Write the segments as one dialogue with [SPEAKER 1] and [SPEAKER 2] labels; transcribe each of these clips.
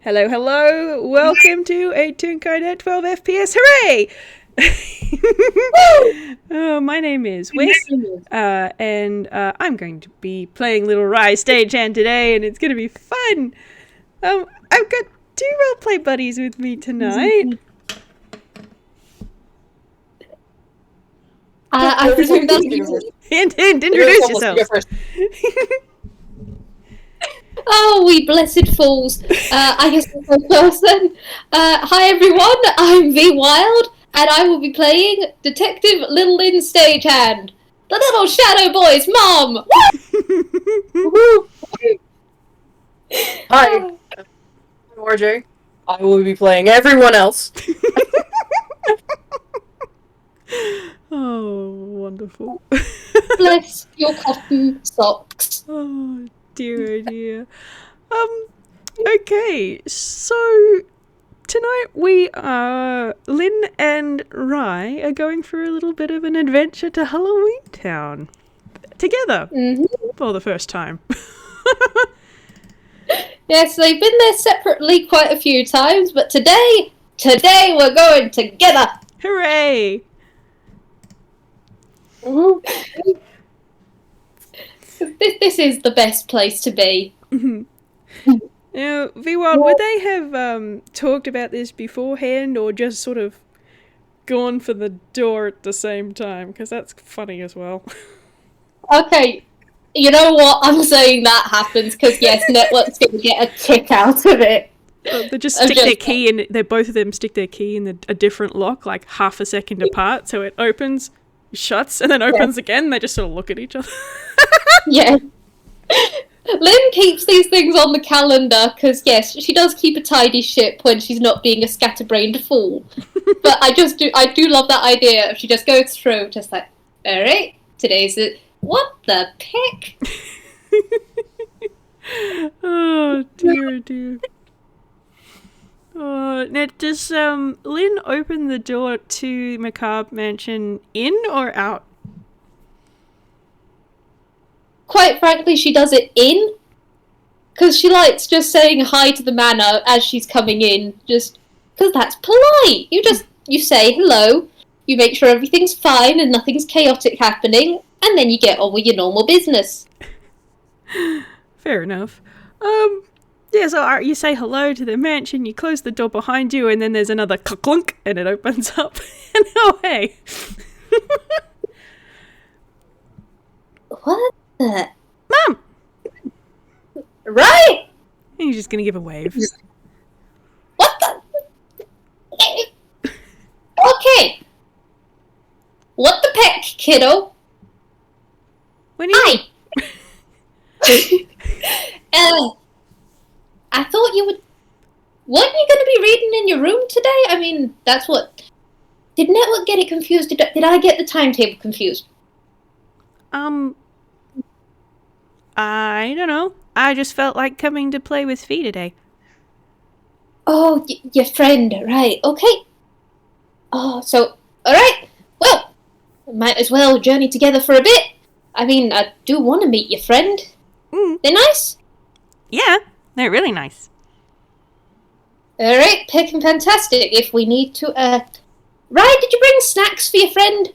[SPEAKER 1] Hello, hello. Welcome to a Toonkind at 12 FPS. Hooray! My name is Wes, and I'm going to be playing Little Rai stagehand today, and it's going to be fun. I've got two roleplay buddies with me tonight.
[SPEAKER 2] I presume that's
[SPEAKER 1] And introduce yourselves.
[SPEAKER 2] Oh, we blessed fools. I guess I'll go first then. Hi everyone, I'm V Wild, and I will be playing Detective Little Lin Stagehand, the little shadow boy's mom!
[SPEAKER 3] Hi, I'm RJ. I will be playing everyone else.
[SPEAKER 1] Oh, wonderful.
[SPEAKER 2] Bless your cotton socks.
[SPEAKER 1] Oh, dear, oh dear. Okay, so tonight we Lin and Rai are going for a little bit of an adventure to Halloween Town together for the first time.
[SPEAKER 2] Yes, they've been there separately quite a few times, but today we're going together!
[SPEAKER 1] Hooray!
[SPEAKER 2] This is the best place to be.
[SPEAKER 1] Now, V-Wild, would they have talked about this beforehand or just sort of gone for the door at the same time? Because that's funny as well.
[SPEAKER 2] Okay, you know what? I'm saying that happens because yes, Network's gonna get a kick out of it.
[SPEAKER 1] They just stick their key in. They both of them stick their key in a different lock, like half a second apart, so it opens, shuts, and then opens again. They just sort of look at each other.
[SPEAKER 2] Yeah. Lynn keeps these things on the calendar because yes, she does keep a tidy ship when she's not being a scatterbrained fool. But I do love that idea. If she just goes through, just like, all right, today's it. What the pick?
[SPEAKER 1] Oh dear, dear. Now, does Lynn open the door to Macabre Mansion in or out?
[SPEAKER 2] Quite frankly, she does it in. Because she likes just saying hi to the manor as she's coming in. Just because that's polite. You say hello, you make sure everything's fine and nothing's chaotic happening, and then you get on with your normal business.
[SPEAKER 1] Fair enough. Yeah, so you say hello to the mansion, you close the door behind you, and then there's another clunk, and it opens up. And oh, hey.
[SPEAKER 2] What the?
[SPEAKER 1] Mom!
[SPEAKER 2] Right!
[SPEAKER 1] And you're just gonna give a wave.
[SPEAKER 2] What the? Okay. What the peck, kiddo?
[SPEAKER 1] When are you...
[SPEAKER 2] Hi! I thought you would... Weren't you going to be reading in your room today? I mean, that's what... Did Network get it confused? Did I get the timetable confused?
[SPEAKER 1] I don't know. I just felt like coming to play with Fee today.
[SPEAKER 2] Oh, your friend, right, okay. Oh, so, alright. Well, might as well journey together for a bit. I mean, I do want to meet your friend. They're nice?
[SPEAKER 1] Yeah, they're really nice.
[SPEAKER 2] Alright, picking fantastic. If we need to, Right, did you bring snacks for your friend?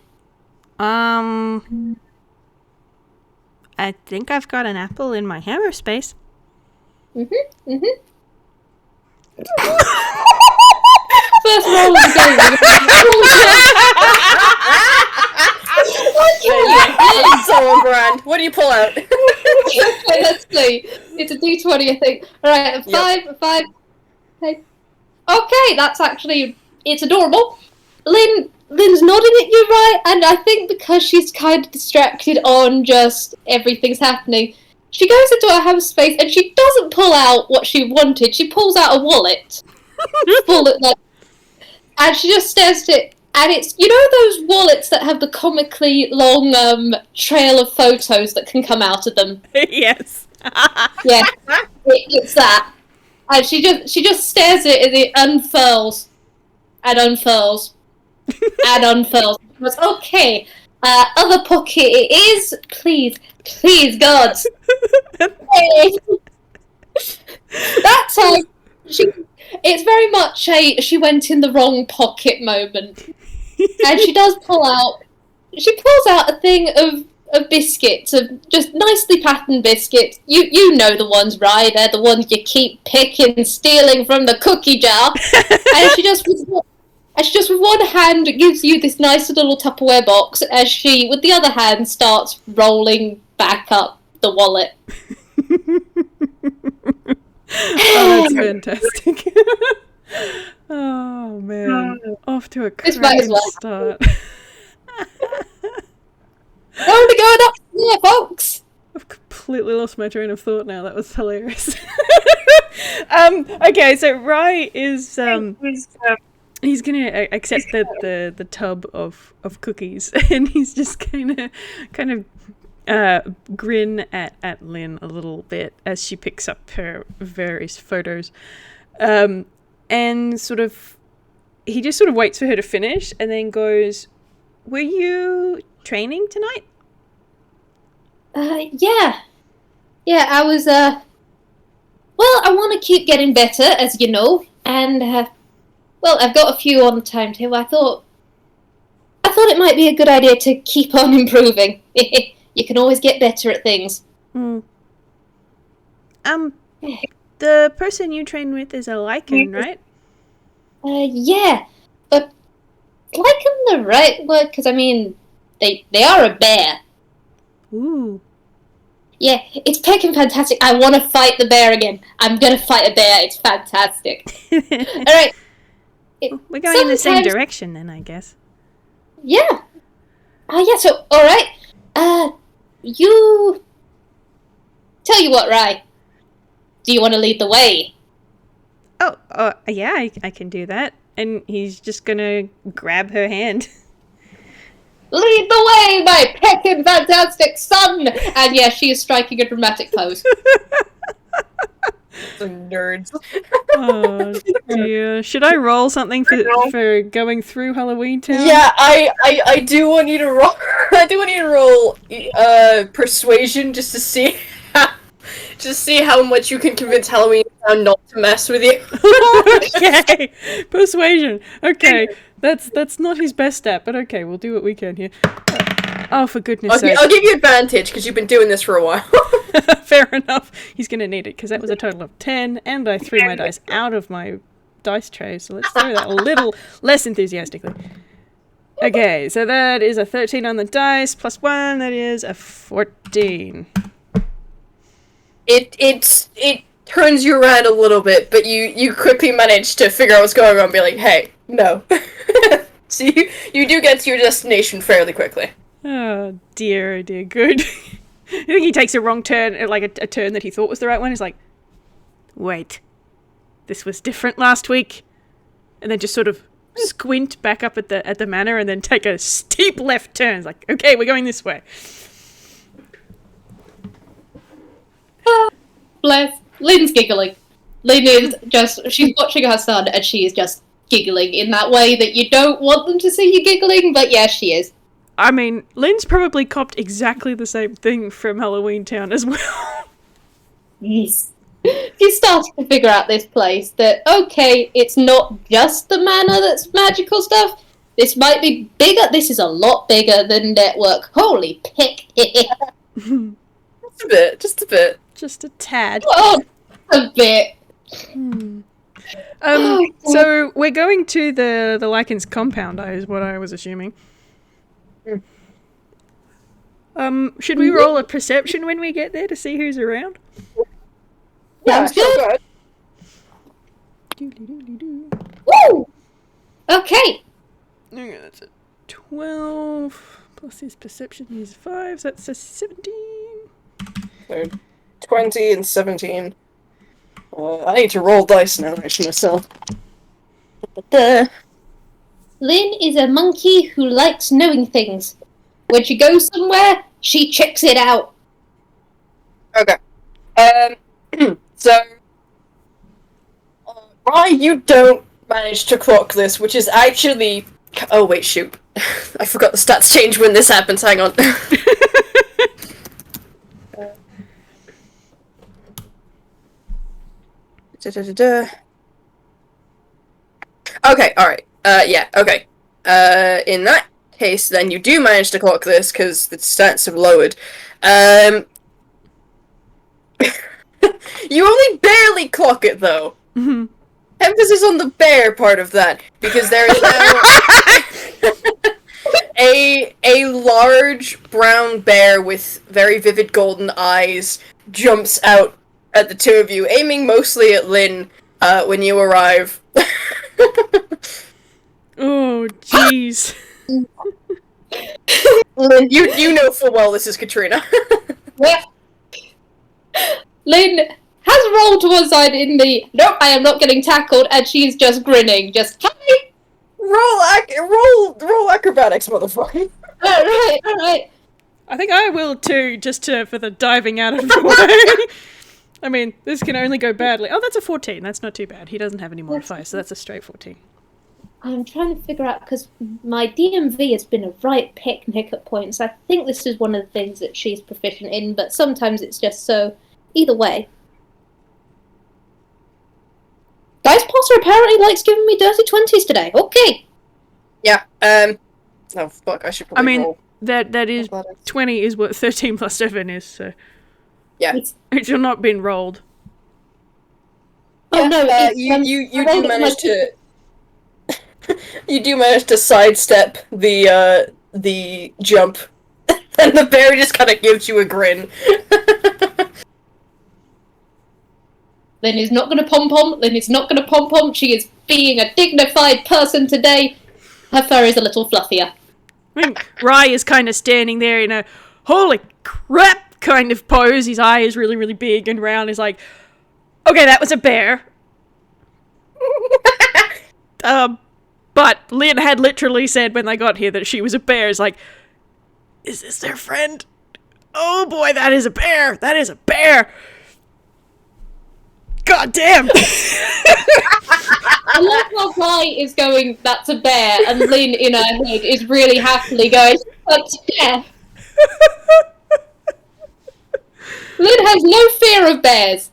[SPEAKER 1] I think I've got an apple in my hammer space.
[SPEAKER 2] First roll of the game.
[SPEAKER 3] So on brand. What do you pull out?
[SPEAKER 2] Okay, let's see. It's a D20, I think. Alright, five. Okay, that's actually... It's adorable. Lynn's nodding at you, right? And I think because she's kind of distracted on just everything's happening, she goes into her house space and she doesn't pull out what she wanted. She pulls out a wallet. And she just stares at it. And it's, you know those wallets that have the comically long trail of photos that can come out of them?
[SPEAKER 1] Yes.
[SPEAKER 2] Yeah, it's that. And she just stares at it and it unfurls. And unfurls. And unfurls. She goes, okay, other pocket it is. Please, God. Hey. That time, It's very much a she went in the wrong pocket moment. And she pulls out a thing of biscuits, of just nicely patterned biscuits. You know the ones, right? They're the ones you keep picking, stealing from the cookie jar. And she just with one hand gives you this nice little Tupperware box as she, with the other hand, starts rolling back up the wallet.
[SPEAKER 1] Oh, that's fantastic. Oh, man. Off to a cracking start.
[SPEAKER 2] Only going up there, folks!
[SPEAKER 1] I've completely lost my train of thought now. That was hilarious. Okay, so Rai is he's gonna accept the tub of cookies, and he's just kind of grin at Lin a little bit as she picks up her various photos, and he just sort of waits for her to finish, and then goes, "Were you training tonight?"
[SPEAKER 2] Yeah, I was, well, I want to keep getting better, as you know, and, well, I've got a few on the timetable. I thought it might be a good idea to keep on improving. You can always get better at things.
[SPEAKER 1] The person you train with is a lichen, right?
[SPEAKER 2] Yeah, but lichen the right word, because, I mean, they are a bear.
[SPEAKER 1] Ooh.
[SPEAKER 2] Yeah, it's fucking fantastic. I want to fight the bear again. I'm gonna fight a bear. It's fantastic. Alright.
[SPEAKER 1] We're going in the same direction then, I guess.
[SPEAKER 2] Yeah. Yeah, so, alright. You... Tell you what, Rai. Do you want to lead the way?
[SPEAKER 1] Oh, yeah, I can do that. And he's just gonna grab her hand.
[SPEAKER 2] Lead the way, my peckin' fantastic son! And yeah, she is striking a dramatic pose.
[SPEAKER 3] Some nerds.
[SPEAKER 1] Oh dear. Should I roll something for going through Halloween Town?
[SPEAKER 3] Yeah, I do want you to roll. I do want you to roll persuasion just to see how much you can convince Halloween Town not to mess with you.
[SPEAKER 1] Okay, persuasion. Okay, that's not his best stat, but okay, we'll do what we can here. Oh, for goodness sake!
[SPEAKER 3] I'll give you advantage because you've been doing this for a while.
[SPEAKER 1] Fair enough. He's gonna need it because that was a total of 10, and I threw my dice out of my dice tray. So let's throw that a little less enthusiastically. Okay, so that is a 13 on the dice plus 1. That is a 14.
[SPEAKER 3] It turns you around a little bit, but you quickly manage to figure out what's going on and be like, hey, no. So you do get to your destination fairly quickly.
[SPEAKER 1] Oh dear, good. I think he takes a wrong turn, like a turn that he thought was the right one. He's like, wait, this was different last week. And then just sort of squint back up at the manor and then take a steep left turn. It's like, okay, we're going this way.
[SPEAKER 2] Bless. Lynn's giggling. Lynn is she's watching her son and she is just giggling in that way that you don't want them to see you giggling, but yeah, she is.
[SPEAKER 1] I mean, Lynn's probably copped exactly the same thing from Halloween Town as well.
[SPEAKER 2] Yes. She's starting to figure out this place that, okay, it's not just the manor that's magical stuff. This might be bigger. This is a lot bigger than Network. Holy pick.
[SPEAKER 3] Just a bit.
[SPEAKER 1] Just a tad.
[SPEAKER 2] Oh, a bit.
[SPEAKER 1] So we're going to the Lycan's compound, is what I was assuming. Should we roll a perception when we get there to see who's around?
[SPEAKER 3] Yeah, good.
[SPEAKER 2] Woo! Okay.
[SPEAKER 1] Okay, that's a 12 plus his perception is 5, so that's a 17.
[SPEAKER 3] So 20 and 17. I need to roll dice now, actually, myself.
[SPEAKER 2] Lynn is a monkey who likes knowing things. When she goes somewhere, she checks it out.
[SPEAKER 3] Okay. So, Rai, you don't manage to clock this, which is actually... Oh, wait, shoot. I forgot the stats change when this happens, hang on. Okay, alright. Yeah, okay. In that case, then you do manage to clock this, because the stats have lowered. You only barely clock it, though. Emphasis on the bear part of that, because there is now a large brown bear with very vivid golden eyes jumps out at the two of you, aiming mostly at Lin when you arrive.
[SPEAKER 1] Oh, jeez.
[SPEAKER 3] Lin, you know full well this is Katrina.
[SPEAKER 2] Yeah. Lin has rolled to one side in the nope, I am not getting tackled, and she's just grinning, just
[SPEAKER 3] Roll acrobatics, motherfucker.
[SPEAKER 2] Alright.
[SPEAKER 1] I think I will too, just for the diving out of the way. I mean, this can only go badly. Oh, that's a 14. That's not too bad. He doesn't have any modifiers, so that's a straight 14.
[SPEAKER 2] I'm trying to figure out, because my DMV has been a right picnic at points. I think this is one of the things that she's proficient in, but sometimes it's just so. Either way. Dice Potter apparently likes giving me dirty 20s today. Okay.
[SPEAKER 3] Yeah, oh, fuck, I should probably roll.
[SPEAKER 1] That is, 20 is what 13 plus 7 is, so.
[SPEAKER 3] Yeah.
[SPEAKER 1] It's not been rolled.
[SPEAKER 2] Oh, no,
[SPEAKER 3] you do manage to... you do manage to sidestep the jump, and the bear just kind of gives you a grin.
[SPEAKER 2] Lin is not going to pom-pom. Lin is not going to pom-pom. She is being a dignified person today. Her fur is a little fluffier.
[SPEAKER 1] I mean, Rai is kind of standing there in a holy crap kind of pose. His eye is really, really big and round. He's like, okay, that was a bear. But Lin had literally said when they got here that she was a bear. It's like, is this their friend? Oh boy, that is a bear. That is a bear. God damn!
[SPEAKER 2] I love how Rai is going, that's a bear, and Lin in her head is really happily going, that's a bear. Lin has no fear of bears.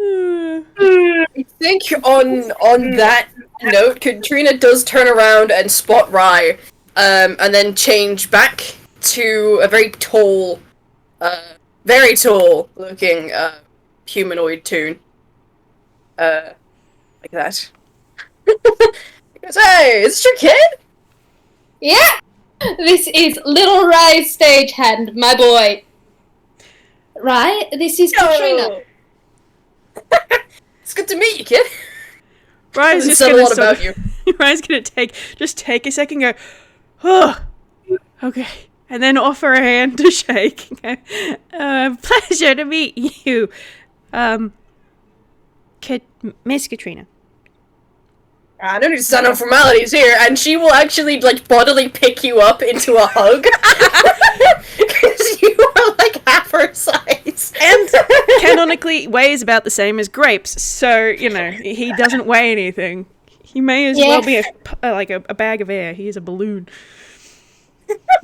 [SPEAKER 3] I think on that note, Katrina does turn around and spot Rai, and then change back to a very tall looking humanoid Toon. Like that. He goes, hey, is this your kid?
[SPEAKER 2] Yeah! This is little Rai's stagehand, my boy. Rai, this is Katrina.
[SPEAKER 3] It's good to meet you, kid.
[SPEAKER 1] Rai's just
[SPEAKER 3] said a
[SPEAKER 1] gonna
[SPEAKER 3] lot about you.
[SPEAKER 1] Rai's gonna take a second, go, oh, okay, and then offer a hand to shake. Pleasure to meet you, Miss Katrina.
[SPEAKER 3] I don't need to stand on formalities here, and she will actually, like, bodily pick you up into a hug. Because you are, like, half her size.
[SPEAKER 1] And canonically weighs about the same as Grapes, so, you know, he doesn't weigh anything. He may as well be a bag of air. He is a balloon.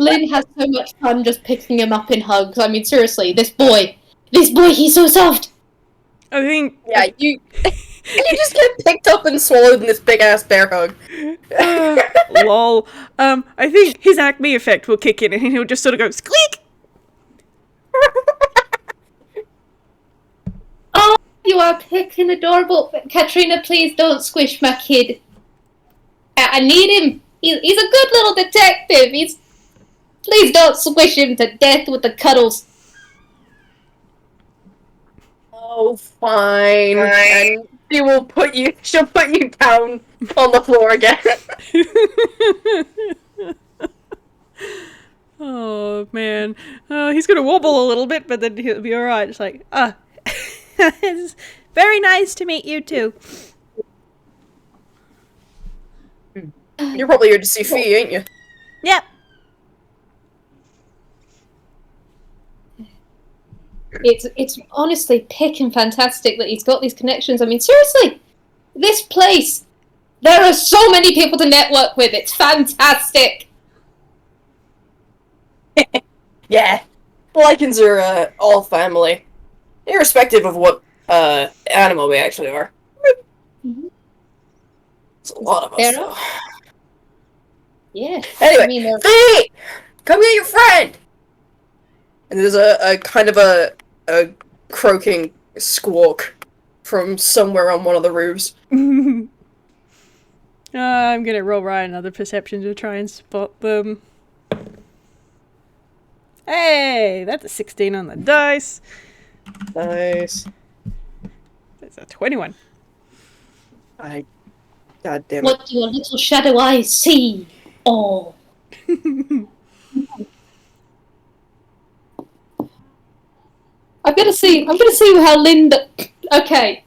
[SPEAKER 2] Lin has so much fun just picking him up in hugs. I mean, seriously, this boy, he's so soft.
[SPEAKER 1] I think...
[SPEAKER 3] Yeah, you just get picked up and swallowed in this big-ass bear hug.
[SPEAKER 1] Lol. I think his Acme effect will kick in and he'll just sort of go, squeak!
[SPEAKER 2] Oh, you are picking adorable. Katrina, please don't squish my kid. I need him. He's a good little detective. Please don't squish him to death with the cuddles.
[SPEAKER 3] Oh, fine. And she'll put you down on the floor again.
[SPEAKER 1] Oh, man. He's gonna wobble a little bit, but then he'll be alright. It's like, it's very nice to meet you, too.
[SPEAKER 3] You're probably here to see Fee, ain't you?
[SPEAKER 1] Yep.
[SPEAKER 2] It's honestly picking fantastic that he's got these connections. I mean, seriously, this place, there are so many people to network with. It's fantastic.
[SPEAKER 3] Yeah. Lycans are all family. Irrespective of what animal we actually are. It's a lot of us,
[SPEAKER 2] Fair
[SPEAKER 3] though.
[SPEAKER 2] enough. Yeah.
[SPEAKER 3] Anyway,
[SPEAKER 2] I mean,
[SPEAKER 3] Fee! Come get your friend! And there's a kind of a croaking squawk from somewhere on one of the roofs.
[SPEAKER 1] I'm gonna roll right another perception to try and spot them. Hey, that's a 16 on the dice.
[SPEAKER 3] Nice.
[SPEAKER 1] That's a 21.
[SPEAKER 3] God damn it.
[SPEAKER 2] what do your little shadow eyes see? Oh. I'm gonna see how Linda. Okay,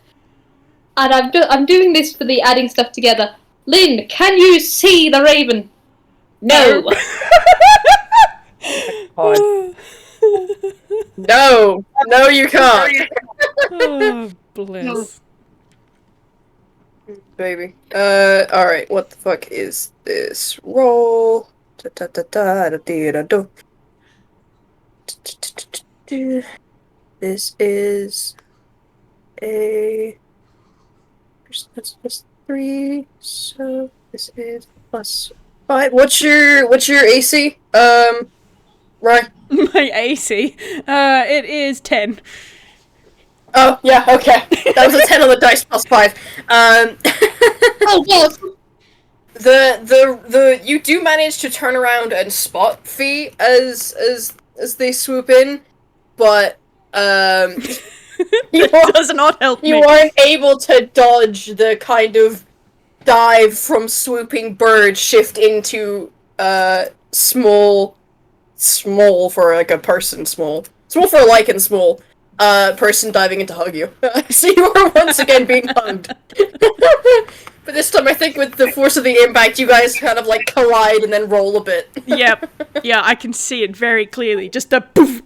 [SPEAKER 2] and I'm doing this for the adding stuff together. Lynn, can you see the raven? No.
[SPEAKER 3] God. No, you can't.
[SPEAKER 1] Oh, bless.
[SPEAKER 3] Baby. Alright, what the fuck is this? Roll. This is a. That's plus 3, so this is plus 5. What's your AC? Right.
[SPEAKER 1] My AC. It is 10.
[SPEAKER 3] Oh, yeah, okay. That was a 10 on the dice plus 5.
[SPEAKER 2] Oh yes.
[SPEAKER 3] The you do manage to turn around and spot Fee as they swoop in, but you
[SPEAKER 1] Does not help me.
[SPEAKER 3] you aren't able to dodge the kind of dive from swooping bird shift into small for like a person, small for a lichen, small person diving in to hug you. So you are once again being hugged. But this time I think with the force of the impact you guys kind of like collide and then roll a bit.
[SPEAKER 1] Yep. Yeah, I can see it very clearly. Just a poof.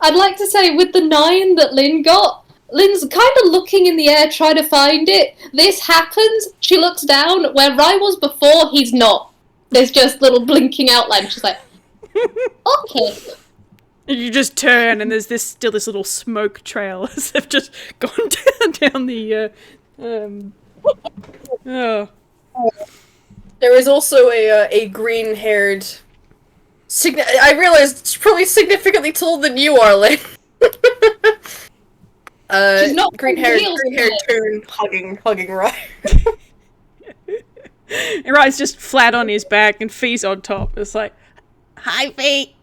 [SPEAKER 2] I'd like to say with the 9 that Lynn got, Lynn's kind of looking in the air trying to find it. This happens. She looks down where Rai was before. He's not. There's just little blinking outline. She's like, okay.
[SPEAKER 1] You just turn and there's still this little smoke trail as they've just gone down the oh.
[SPEAKER 3] There is also a green-haired. I realized it's probably significantly taller than you are, Lynn.
[SPEAKER 2] She's not
[SPEAKER 3] green-haired
[SPEAKER 2] yet.
[SPEAKER 3] Toon hugging Rai.
[SPEAKER 1] And Rai's just flat on his back and Fee's on top. It's like, hi, Fee.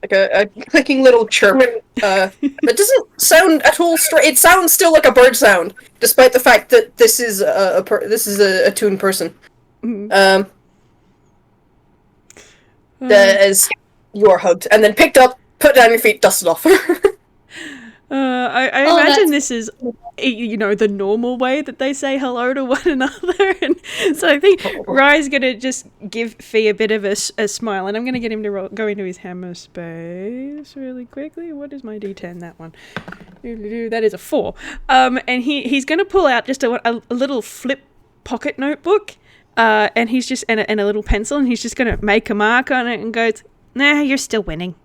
[SPEAKER 3] Like a clicking little chirp. That doesn't sound at all straight. It sounds still like a bird sound, despite the fact that this is a Toon person. As you are hugged and then picked up, put down your feet, dusted off.
[SPEAKER 1] I imagine this is, the normal way that they say hello to one another. And so I think Rai's going to just give Fee a bit of a smile. And I'm going to get him to go into his hammer space really quickly. What is my D10? That one. That is a 4. And he's going to pull out just a little flip pocket notebook. And he's just, and a little pencil. And he's just going to make a mark on it and goes, nah, you're still winning.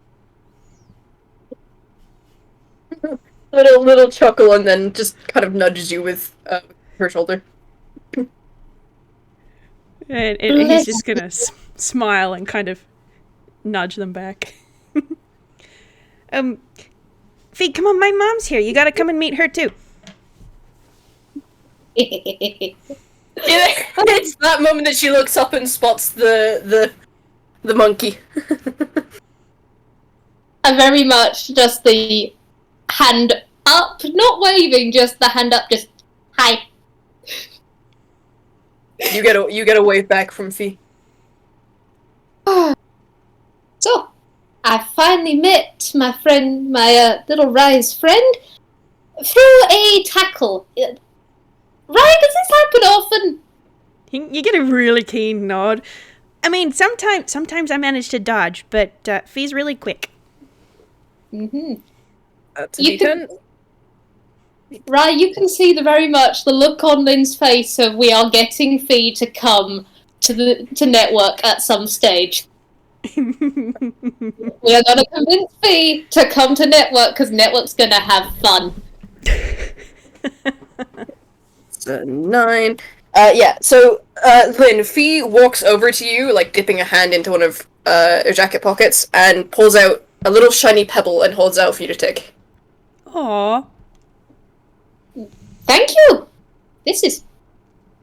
[SPEAKER 3] Little chuckle and then just kind of nudges you with her shoulder.
[SPEAKER 1] And he's just gonna smile and kind of nudge them back. Fee, come on, my mom's here. You gotta come and meet her too.
[SPEAKER 3] It's that moment that she looks up and spots the monkey.
[SPEAKER 2] And very much just the hand up, not waving, just the hand up, just hi.
[SPEAKER 3] You get a wave back from Fee.
[SPEAKER 2] So, I finally met my friend, my little Rai's friend, through a tackle. Rai, does this happen often?
[SPEAKER 1] You get a really keen nod. I mean, sometimes I manage to dodge, but Fee's really quick.
[SPEAKER 2] Mm-hmm.
[SPEAKER 3] That's a D10.
[SPEAKER 2] Rai, you can see very much the look on Lynn's face of we are getting Fee to come to network at some stage. We are gonna convince Fee to come to Network because Network's gonna have fun.
[SPEAKER 3] So 9. So, Lynn, Fee walks over to you, like, dipping a hand into one of her jacket pockets, and pulls out a little shiny pebble and holds out for you to take.
[SPEAKER 1] Aww.
[SPEAKER 2] Thank you! This is...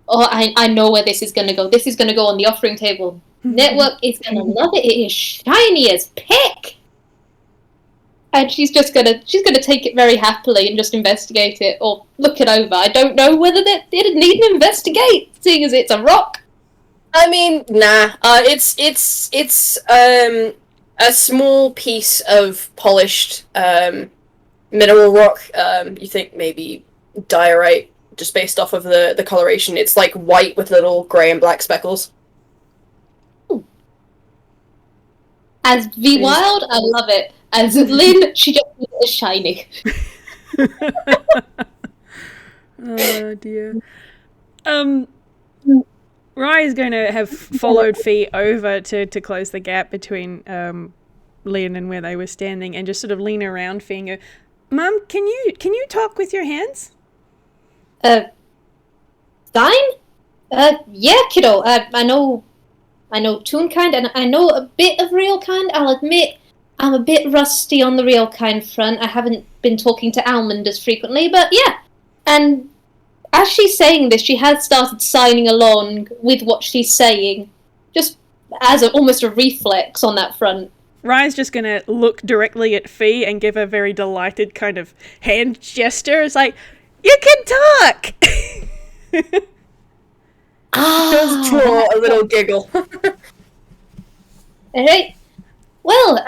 [SPEAKER 2] Oh, I know where this is gonna go. This is gonna go on the offering table. Network is gonna love it. It is shiny as pick! And she's gonna take it very happily and just investigate it, or look it over. I don't know whether it need to investigate, seeing as it's a rock.
[SPEAKER 3] I mean, nah. It's a small piece of polished, mineral rock. You think maybe diorite, just based off of the coloration. It's like white with little grey and black speckles.
[SPEAKER 2] As V Wild, I love it. As Lynn, she just is shiny.
[SPEAKER 1] Oh dear. Rai is going to have followed Fee over to close the gap between Lynn and where they were standing, and just sort of lean around Fee and go, "Mum, can you talk with your hands?"
[SPEAKER 2] Sign? Yeah, kiddo. I know Toonkind, and I know a bit of Real Kind. I'll admit, I'm a bit rusty on the Real Kind front. I haven't been talking to Almond as frequently, but yeah. And as she's saying this, she has started signing along with what she's saying, just as almost a reflex on that front.
[SPEAKER 1] Rai's just going to look directly at Fee and give a very delighted kind of hand gesture. It's like, "You can talk!"
[SPEAKER 3] Does draw a little giggle.
[SPEAKER 2] Alright. Well,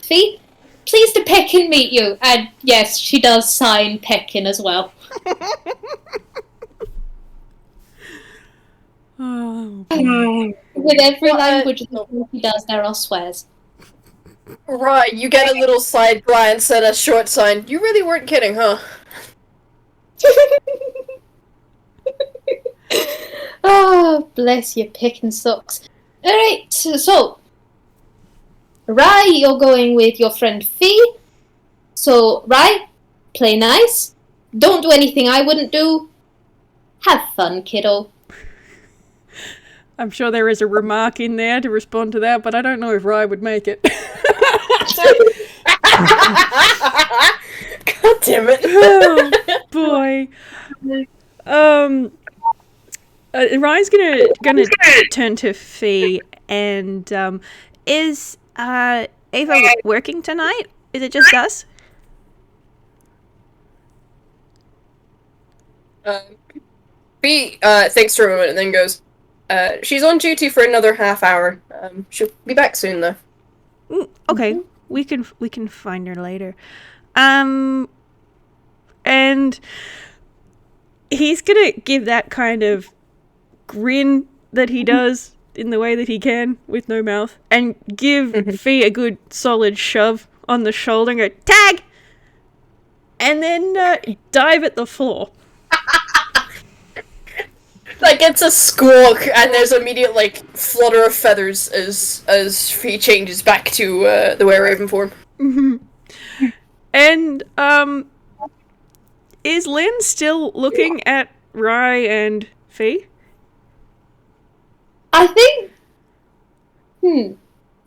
[SPEAKER 2] Fee, pleased to Peckin meet you. And yes, she does sign Peckin as well.
[SPEAKER 1] Oh.
[SPEAKER 2] With every language that he does, there are swears.
[SPEAKER 3] Right, you get a little side glance at a short sign. You really weren't kidding, huh?
[SPEAKER 2] Oh, bless your picking socks. Alright, so Rai, you're going with your friend Fee. So, Rai, play nice. Don't do anything I wouldn't do. Have fun, kiddo.
[SPEAKER 1] I'm sure there is a remark in there to respond to that, but I don't know if Rai would make it.
[SPEAKER 3] God damn it.
[SPEAKER 1] Oh, boy. Rai's gonna turn to Fee and is Ava working tonight? Is it just us?
[SPEAKER 3] Fee thinks for a moment and then goes, she's on duty for another half hour. She'll be back soon, though.
[SPEAKER 1] Okay, we can find her later. And he's gonna give that kind of grin that he does in the way that he can with no mouth, and give Fee a good solid shove on the shoulder and go, "Tag!" And then dive at the floor.
[SPEAKER 3] Like, it's a squawk, and there's immediate, like, flutter of feathers as Fee changes back to the were-raven form.
[SPEAKER 1] Mm-hmm. And, is Lynn still looking at Rai and Fee?
[SPEAKER 2] I think...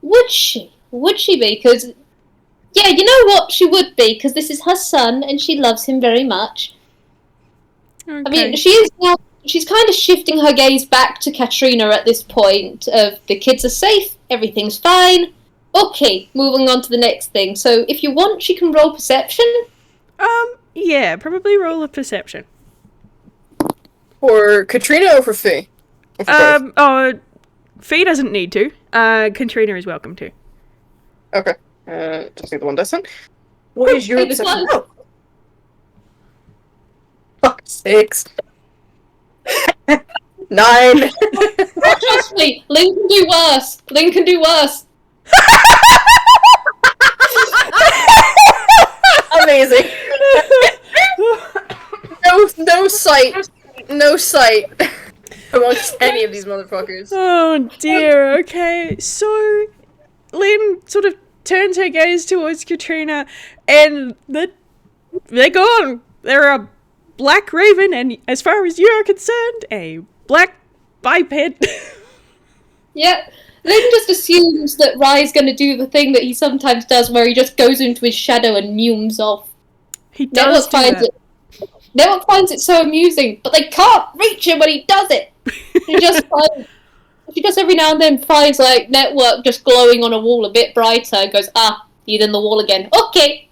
[SPEAKER 2] Would she? Would she be? Because... Yeah, you know what? She would be, because this is her son, and she loves him very much.
[SPEAKER 1] Okay.
[SPEAKER 2] I mean, she is now... She's kind of shifting her gaze back to Katrina at this point of the kids are safe, everything's fine. Okay, moving on to the next thing. So if you want, she can roll perception.
[SPEAKER 1] Yeah, probably roll a perception.
[SPEAKER 3] For Katrina or for Fee? Or for both?
[SPEAKER 1] Fee doesn't need to. Katrina is welcome to.
[SPEAKER 3] Okay. Just need the one dice then. What is your perception? Oh. Fuck, 6. 9.
[SPEAKER 2] Trust me, Lin can do worse. Lin can do worse.
[SPEAKER 3] Amazing. No sight amongst any of these motherfuckers.
[SPEAKER 1] Oh dear. Okay, so Lynn sort of turns her gaze towards Katrina, and they're gone. They're a black raven, and as far as you're concerned, a black biped.
[SPEAKER 2] Yeah. Lynn just assumes that Rai's going to do the thing that he sometimes does, where he just goes into his shadow and neumes off.
[SPEAKER 1] He does
[SPEAKER 2] Network finds it so amusing, but they can't reach him when he does it. She just every now and then finds like Network just glowing on a wall a bit brighter and goes, he's in the wall again. Okay.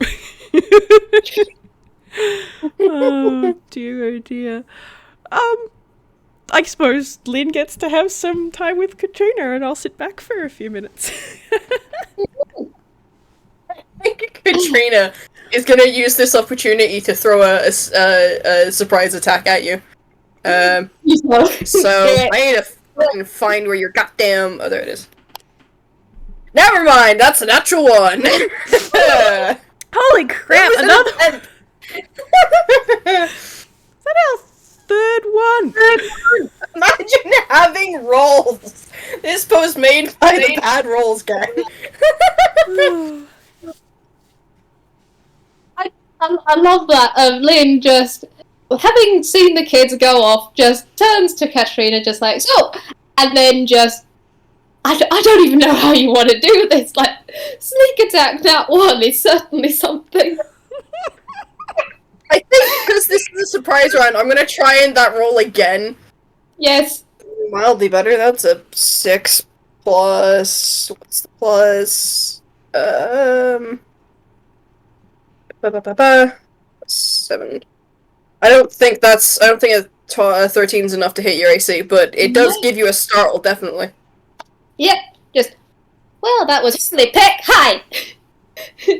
[SPEAKER 1] Oh dear. I suppose Lynn gets to have some time with Katrina, and I'll sit back for a few minutes.
[SPEAKER 3] I think Katrina is going to use this opportunity to throw a surprise attack at you. So I need to fucking find where your goddamn... Oh, there it is. Never mind, that's a natural one!
[SPEAKER 1] Holy crap, another... Is that our third one?
[SPEAKER 3] Imagine having rolls! This post made by the bad rolls guy.
[SPEAKER 2] I love that. Lynn just, having seen the kids go off, just turns to Katrina, just like, so, and then just, I don't even know how you want to do this. Like, sneak attack that one is certainly something.
[SPEAKER 3] I think because this is a surprise round, I'm gonna try and that roll again.
[SPEAKER 2] Yes.
[SPEAKER 3] Mildly better. That's a 6 plus. What's the plus? 7. I don't think a 13 is enough to hit your AC, but it does give you a startle, definitely.
[SPEAKER 2] Yep. Just, well, that was silly peck. Hi.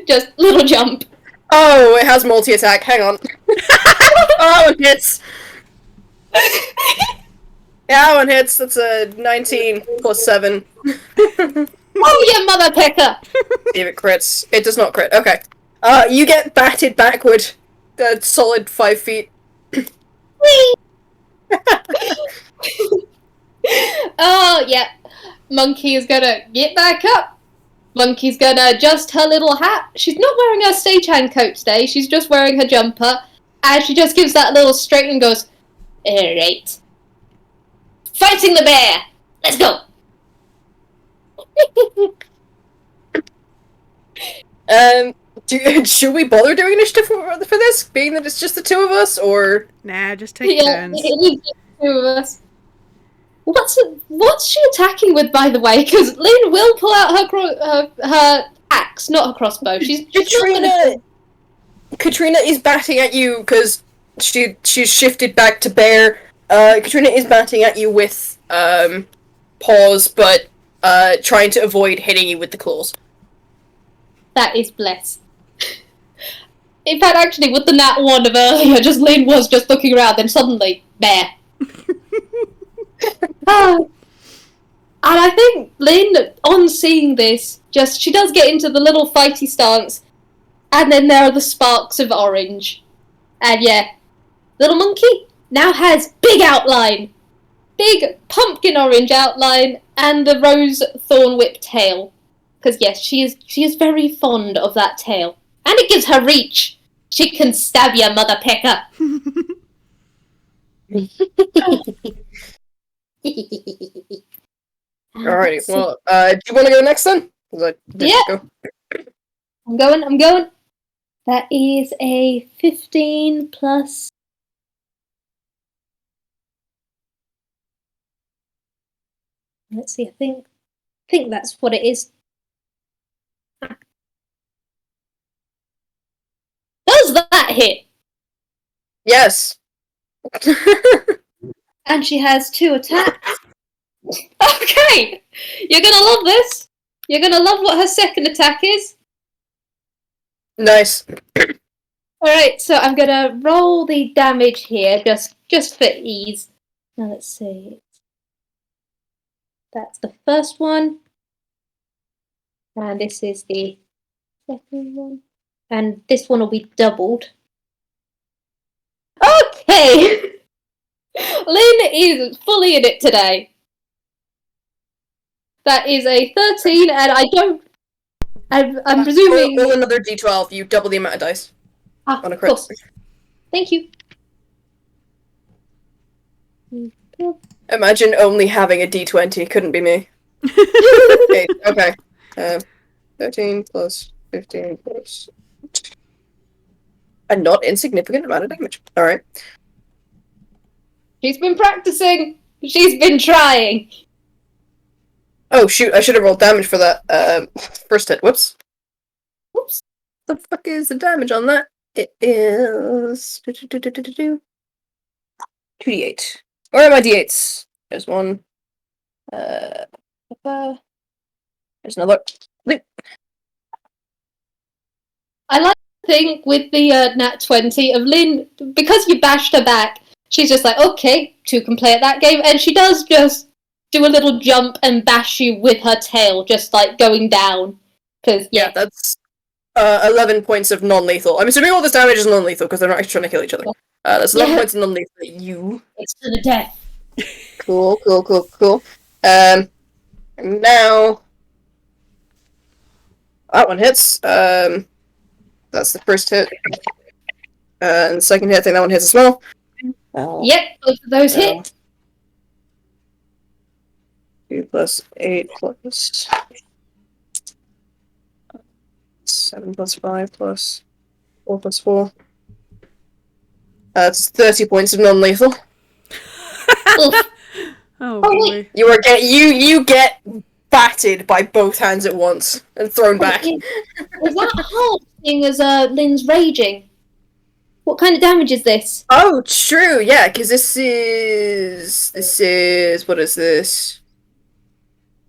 [SPEAKER 2] Just little jump.
[SPEAKER 3] Oh, it has multi-attack. Hang on. Oh, it hits. Yeah, that one hits. That's a 19 plus 7.
[SPEAKER 2] Oh, you mother pecker!
[SPEAKER 3] See if it crits. It does not crit. Okay. You get batted backward. A solid 5 feet.
[SPEAKER 2] Whee! Oh, yeah. Monkey is gonna get back up. Monkey's gonna adjust her little hat. She's not wearing her stagehand coat today. She's just wearing her jumper. And she just gives that little straight and goes, alright. Fighting the bear! Let's go!
[SPEAKER 3] Should we bother doing initiative for this? Being that it's just the two of us, or...
[SPEAKER 1] Nah, just take turns.
[SPEAKER 2] It is just the two of us. What's she attacking with, by the way? Because Lynn will pull out her axe, not her crossbow.
[SPEAKER 3] Katrina is batting at you because she's shifted back to bear. Katrina is batting at you with paws, but trying to avoid hitting you with the claws.
[SPEAKER 2] That is bless. In fact, actually, with the nat 1 of earlier, Lynn was just looking around, then suddenly, bear. And I think Lynn, on seeing this, she does get into the little fighty stance, and then there are the sparks of orange. And yeah, little monkey now has big outline, big pumpkin orange outline, and the rose thorn whip tail. Because yes, she is very fond of that tail. And it gives her reach. She can stab ya, mother pecker.
[SPEAKER 3] Alrighty, well, do you want to go next then?
[SPEAKER 2] Yeah. I'm going. That is a 15 plus... Let's see, I think that's what it is. Does that hit?
[SPEAKER 3] Yes.
[SPEAKER 2] And she has 2 attacks. Okay! You're gonna love this. You're gonna love what her second attack is.
[SPEAKER 3] Nice.
[SPEAKER 2] Alright, so I'm gonna roll the damage here, just for ease. Now let's see. That's the first one. And this is the second one. And this one will be doubled. Okay! Lynn is fully in it today. That is a 13, and I don't I'm presuming...
[SPEAKER 3] Roll another d12, you double the amount of dice. On a crit.
[SPEAKER 2] Of course. Thank you.
[SPEAKER 3] Imagine only having a d20, couldn't be me. Okay. 13 plus 15 plus... a not insignificant amount of damage. Alright.
[SPEAKER 2] She's been practicing. She's been trying.
[SPEAKER 3] Oh shoot, I should have rolled damage for that. First hit. Whoops.
[SPEAKER 2] Whoops.
[SPEAKER 3] The fuck is the damage on that? It is 2d8. Where are my d8s? There's one. There's another.
[SPEAKER 2] I like to think with the nat 20 of Lin, because you bashed her back, she's just like, okay, 2 can play at that game, and she does just do a little jump and bash you with her tail, just like going down. Cause
[SPEAKER 3] Yeah, that's 11 points of non-lethal. I'm assuming all this damage is non-lethal because they're not actually trying to kill each other. That's 11 points of non-lethal at you.
[SPEAKER 2] It's to the death.
[SPEAKER 3] Cool. Now that one hits. That's the first hit. And the second hit, I think that one hits as well.
[SPEAKER 2] Yep, both of those hit.
[SPEAKER 3] 2 plus 8 plus 7 plus 5 plus 4 plus 4. That's 30 points of non-lethal.
[SPEAKER 1] Oh boy.
[SPEAKER 3] You get batted by both hands at once and thrown back.
[SPEAKER 2] Is that hard thing as Lin's raging? What kind of damage is this?
[SPEAKER 3] Oh, true, yeah, because this is what is this?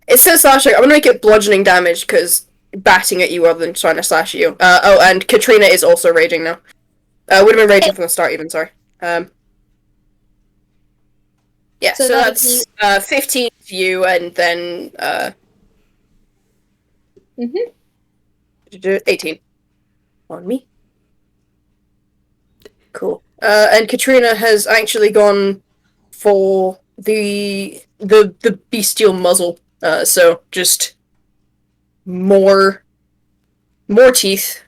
[SPEAKER 3] It says slashing. I'm gonna make it bludgeoning damage because batting at you rather than trying to slash at you. And Katrina is also raging now. Would have been raging from the start even. Sorry. Yeah, so that's 15 for you, and then 18 on me. Cool. And Katrina has actually gone for the bestial muzzle. So just more teeth.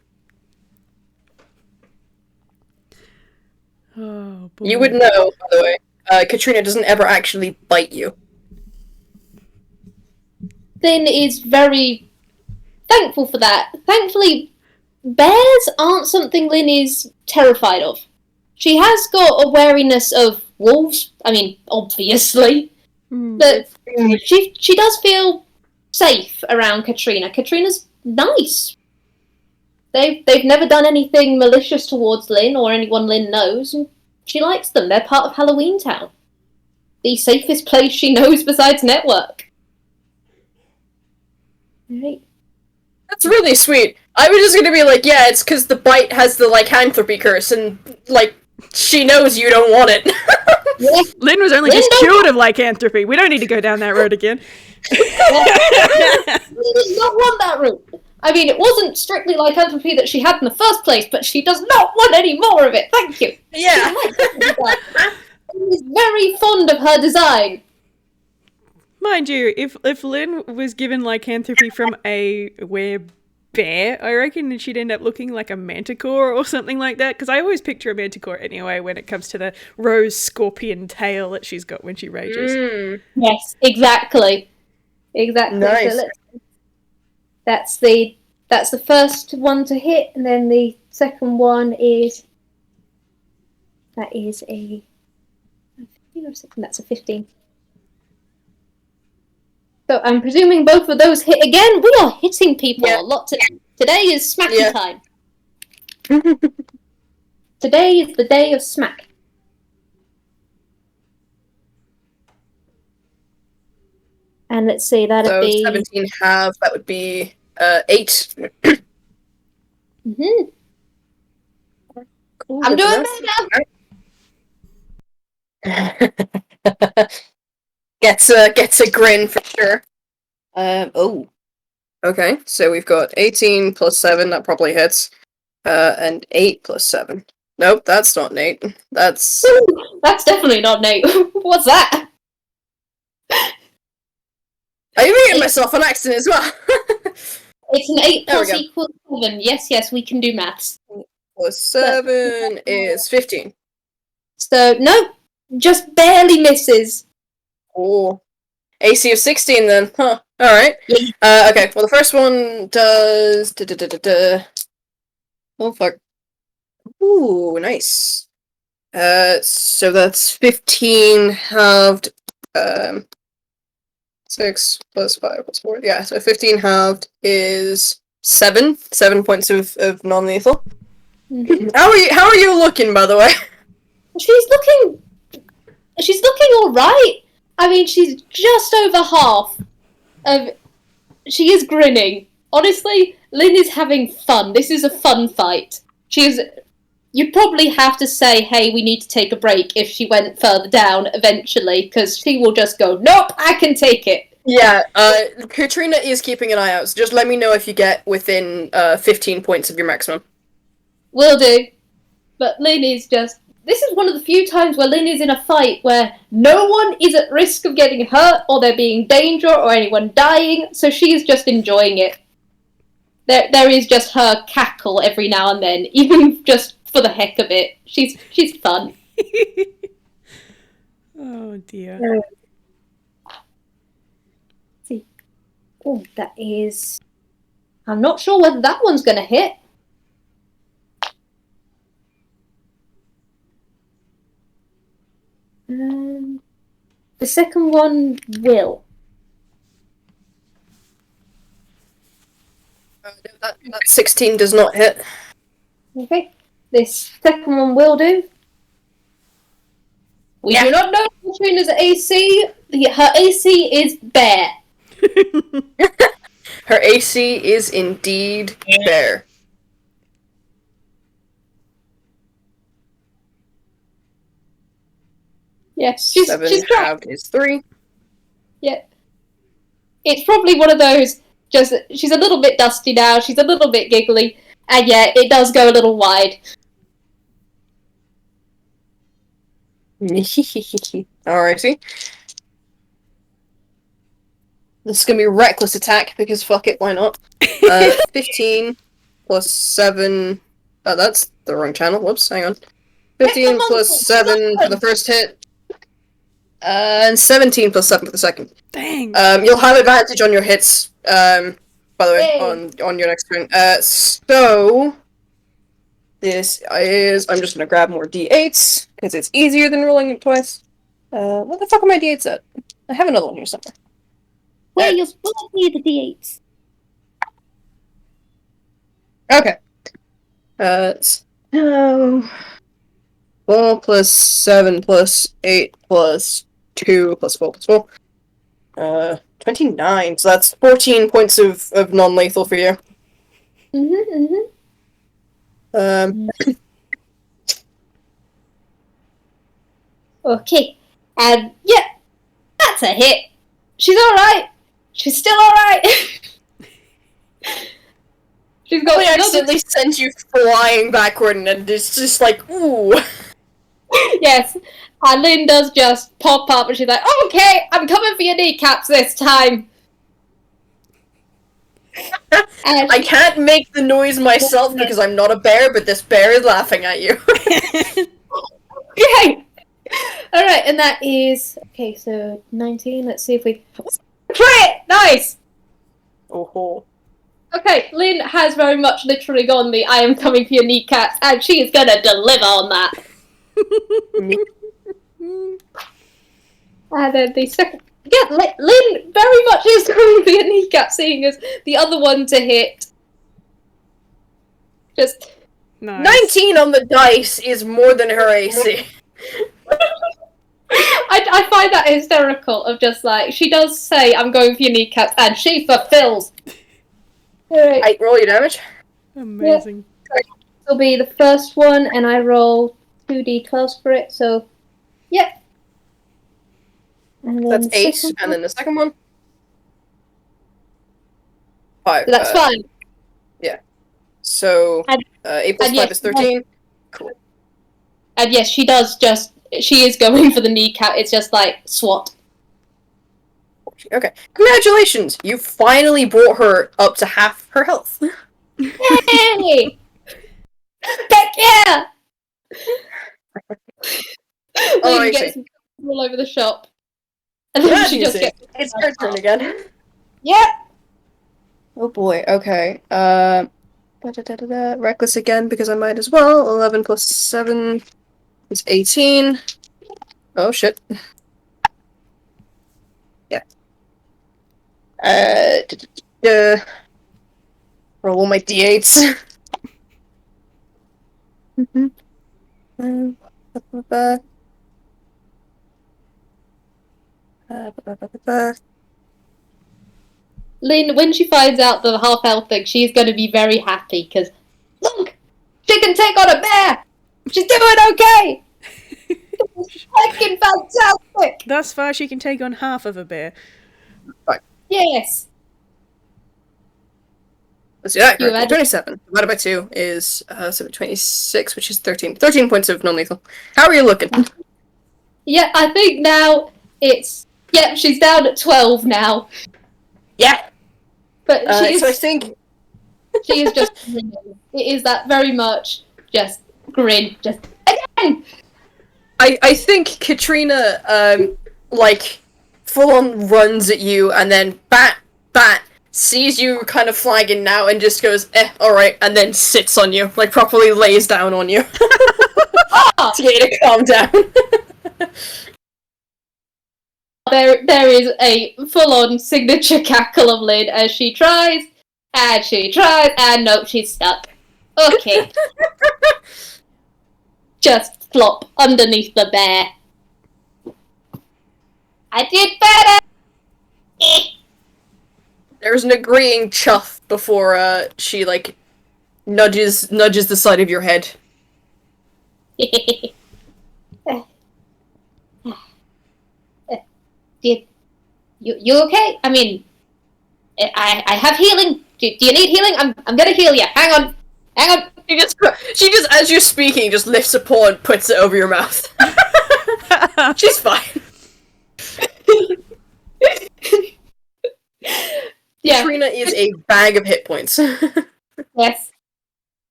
[SPEAKER 1] Oh boy.
[SPEAKER 3] You would know, by the way. Katrina doesn't ever actually bite you.
[SPEAKER 2] Lin is very thankful for that. Thankfully, bears aren't something Lin is terrified of. She has got a wariness of wolves. I mean, obviously. But she does feel safe around Katrina. Katrina's nice. They've never done anything malicious towards Lin or anyone Lin knows, and she likes them. They're part of Halloween Town. The safest place she knows besides Network. Right.
[SPEAKER 3] That's really sweet. I was just gonna be like, yeah, it's because the bite has the lycanthropy curse, and she knows you don't want it.
[SPEAKER 2] Yeah.
[SPEAKER 1] Lin was only just cured of lycanthropy. We don't need to go down that road again.
[SPEAKER 2] Lin does not want that route. I mean, it wasn't strictly lycanthropy that she had in the first place, but she does not want any more of it. Thank you.
[SPEAKER 3] Yeah.
[SPEAKER 2] She's very fond of her design.
[SPEAKER 1] Mind you, if Lin was given lycanthropy from a bear, I reckon that she'd end up looking like a manticore or something like that, because I always picture a manticore anyway when it comes to the rose scorpion tail that she's got when she rages.
[SPEAKER 2] Yes, exactly.
[SPEAKER 3] Nice.
[SPEAKER 2] So that's the first one to hit, and then the second one is a 15 or 16. That's a 15. So I'm presuming both of those hit again. We are hitting people a lot today. Today is smacky time. Today is the day of smack. And let's see, that'd be
[SPEAKER 3] 17 half. That would be 8. Cool,
[SPEAKER 2] I'm doing better.
[SPEAKER 3] Gets a grin for sure. Okay, so we've got 18 plus 7, that probably hits. And 8 plus 7. Nope, that's not an 8. That's
[SPEAKER 2] definitely not an 8. What's that?
[SPEAKER 3] I muted myself on accident as well.
[SPEAKER 2] It's an 8
[SPEAKER 3] There we
[SPEAKER 2] plus
[SPEAKER 3] go.
[SPEAKER 2] equals 7. Yes, we can do maths.
[SPEAKER 3] Plus 7 is 15.
[SPEAKER 2] So, no, just barely misses.
[SPEAKER 3] Oh. AC of 16 then. Huh. Alright.
[SPEAKER 2] Yeah.
[SPEAKER 3] Okay, well the first one does... Oh fuck. Ooh, nice. So that's 15 halved. 6 plus 5 plus 4. Yeah, so 15 halved is 7. 7 points of non-lethal.
[SPEAKER 2] Mm-hmm.
[SPEAKER 3] How are you looking, by the way?
[SPEAKER 2] She's looking alright. I mean, she's just over half of... She is grinning. Honestly, Lin is having fun. This is a fun fight. You'd probably have to say, hey, we need to take a break if she went further down eventually, because she will just go, nope, I can take it.
[SPEAKER 3] Yeah, Katrina is keeping an eye out, so just let me know if you get within 15 points of your maximum.
[SPEAKER 2] Will do. But Lin is just... This is one of the few times where Lin is in a fight where no one is at risk of getting hurt or there being danger or anyone dying, so she is just enjoying it. There is just her cackle every now and then, even just for the heck of it. She's fun.
[SPEAKER 1] Oh dear.
[SPEAKER 2] Let's see. Oh, that is... I'm not sure whether that one's going to hit. The second one will.
[SPEAKER 3] That 16 does not hit.
[SPEAKER 2] Okay. This second one will do. We do not know Katrina's AC. Her AC is bare.
[SPEAKER 3] Her AC is indeed bare.
[SPEAKER 2] Yeah,
[SPEAKER 3] 7
[SPEAKER 2] she's
[SPEAKER 3] halved is 3.
[SPEAKER 2] Yeah. It's probably one of those, just, she's a little bit dusty now, she's a little bit giggly, and yeah, it does go a little wide.
[SPEAKER 3] Alrighty. This is gonna be a reckless attack, because fuck it, why not? 15 plus 7... Oh, that's the wrong channel, whoops, hang on. 15 plus 7 for the first hit. And 17 plus 7 for the second.
[SPEAKER 1] Dang.
[SPEAKER 3] You'll have advantage on your hits, by the way, on your next turn. So... This is... I'm just gonna grab more d8s, because it's easier than rolling it twice. What the fuck are my d8s at? I have another one here somewhere.
[SPEAKER 2] Where you're supposed to need the D8s.
[SPEAKER 3] Okay. So... 4 plus 7 plus 8 plus 2 plus 4 plus 4. 29. So that's 14 points of non-lethal for you.
[SPEAKER 2] Okay. And yeah, that's a hit. She's alright. She's still alright. She's got...
[SPEAKER 3] I accidentally sent you flying backward and it's just like, ooh.
[SPEAKER 2] Yes. And Lin does just pop up and she's like, okay, I'm coming for your kneecaps this time. And
[SPEAKER 3] I can't make the noise myself because I'm not a bear, but this bear is laughing at you.
[SPEAKER 2] okay. Alright, and that is... Okay, so 19. Let's see if we... Crit! Nice!
[SPEAKER 3] Oh.
[SPEAKER 2] Okay, Lin has very much literally gone the I am coming for your kneecaps, and she is gonna deliver on that. And then the second... Yeah, Lin very much is coming for your kneecap, seeing as the other one to hit. Just...
[SPEAKER 1] Nice.
[SPEAKER 3] 19 on the dice is more than her AC.
[SPEAKER 2] I find that hysterical, of just like, she does say, I'm going for your kneecaps, and she fulfills. Alright.
[SPEAKER 3] I roll your damage.
[SPEAKER 1] Amazing.
[SPEAKER 2] Yeah. This will be the first one, and I roll 2d12s for it, so, yeah. And then
[SPEAKER 3] That's
[SPEAKER 2] the
[SPEAKER 3] 8,
[SPEAKER 2] second
[SPEAKER 3] and
[SPEAKER 2] one.
[SPEAKER 3] then the second one. 5.
[SPEAKER 2] So that's fine.
[SPEAKER 3] Yeah. So,
[SPEAKER 2] And-
[SPEAKER 3] 8 plus
[SPEAKER 2] and
[SPEAKER 3] 5
[SPEAKER 2] yes,
[SPEAKER 3] is 13. Cool.
[SPEAKER 2] And yes, she does just, she is going for the kneecap, it's just like, swat.
[SPEAKER 3] Okay. Congratulations! You finally brought her up to half her health.
[SPEAKER 2] Hey! Heck yeah! Lynn gets all over the shop. And then she just gets...
[SPEAKER 3] It's her turn again.
[SPEAKER 2] Yep!
[SPEAKER 3] Oh boy, okay. Reckless again, because I might as well. 11 plus 7 is 18. Oh shit. Yeah. Roll my d8s.
[SPEAKER 2] Lynn, when she finds out the half health thing, she's going to be very happy because, look, she can take on a bear. She's doing okay. It's fucking fantastic.
[SPEAKER 1] Thus far, she can take on half of a bear.
[SPEAKER 3] Fine.
[SPEAKER 2] Yes.
[SPEAKER 3] Let's do that. 27 divided by 2 is 26, which is 13. 13 points of non-lethal. How are you looking?
[SPEAKER 2] Yeah, I think now it's... Yep, she's down at 12 now.
[SPEAKER 3] Yeah.
[SPEAKER 2] But she is...
[SPEAKER 3] So I think...
[SPEAKER 2] she is just... It is that very much just grin. Just... Again!
[SPEAKER 3] I think Katrina, full-on runs at you, and then Bat, sees you kind of flagging now, and just goes, alright, and then sits on you, properly lays down on you. To get you to calm down.
[SPEAKER 2] There is a full-on signature cackle of Lynn as she tries, and nope, she's stuck. Okay. Just flop underneath the bear. I did better!
[SPEAKER 3] There's an agreeing chuff before, she, nudges the side of your head.
[SPEAKER 2] You okay? I mean, I have healing. Do you need healing? I'm gonna heal you. Hang on.
[SPEAKER 3] She just, as you're speaking, just lifts a paw and puts it over your mouth. She's fine.
[SPEAKER 2] Yeah.
[SPEAKER 3] Katrina is a bag of hit points.
[SPEAKER 2] Yes.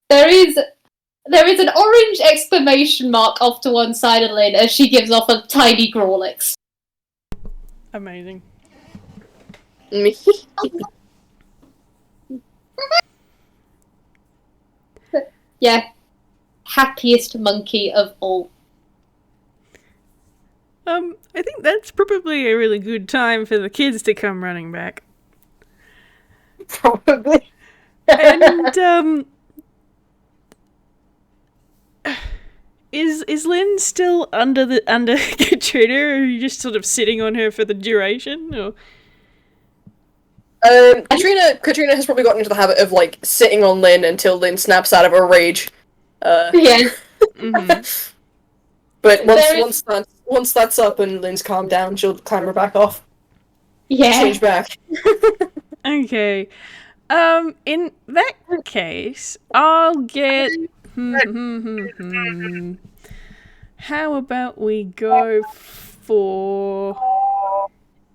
[SPEAKER 2] There is an orange exclamation mark off to one side of Lynn as she gives off a tiny Grawlix.
[SPEAKER 1] Amazing.
[SPEAKER 2] Yeah. Happiest monkey of all.
[SPEAKER 1] I think that's probably a really good time for the kids to come running back.
[SPEAKER 3] Probably.
[SPEAKER 1] And, is Lynn still under Katrina, or are you just sort of sitting on her for the duration, or?
[SPEAKER 3] Katrina has probably gotten into the habit of, sitting on Lynn until Lynn snaps out of her rage.
[SPEAKER 2] Yeah.
[SPEAKER 1] Mm-hmm.
[SPEAKER 3] But once that's up and Lynn's calmed down, she'll clamber back off.
[SPEAKER 2] Yeah.
[SPEAKER 3] Change back.
[SPEAKER 1] Okay. In that case, I'll get... How about we go for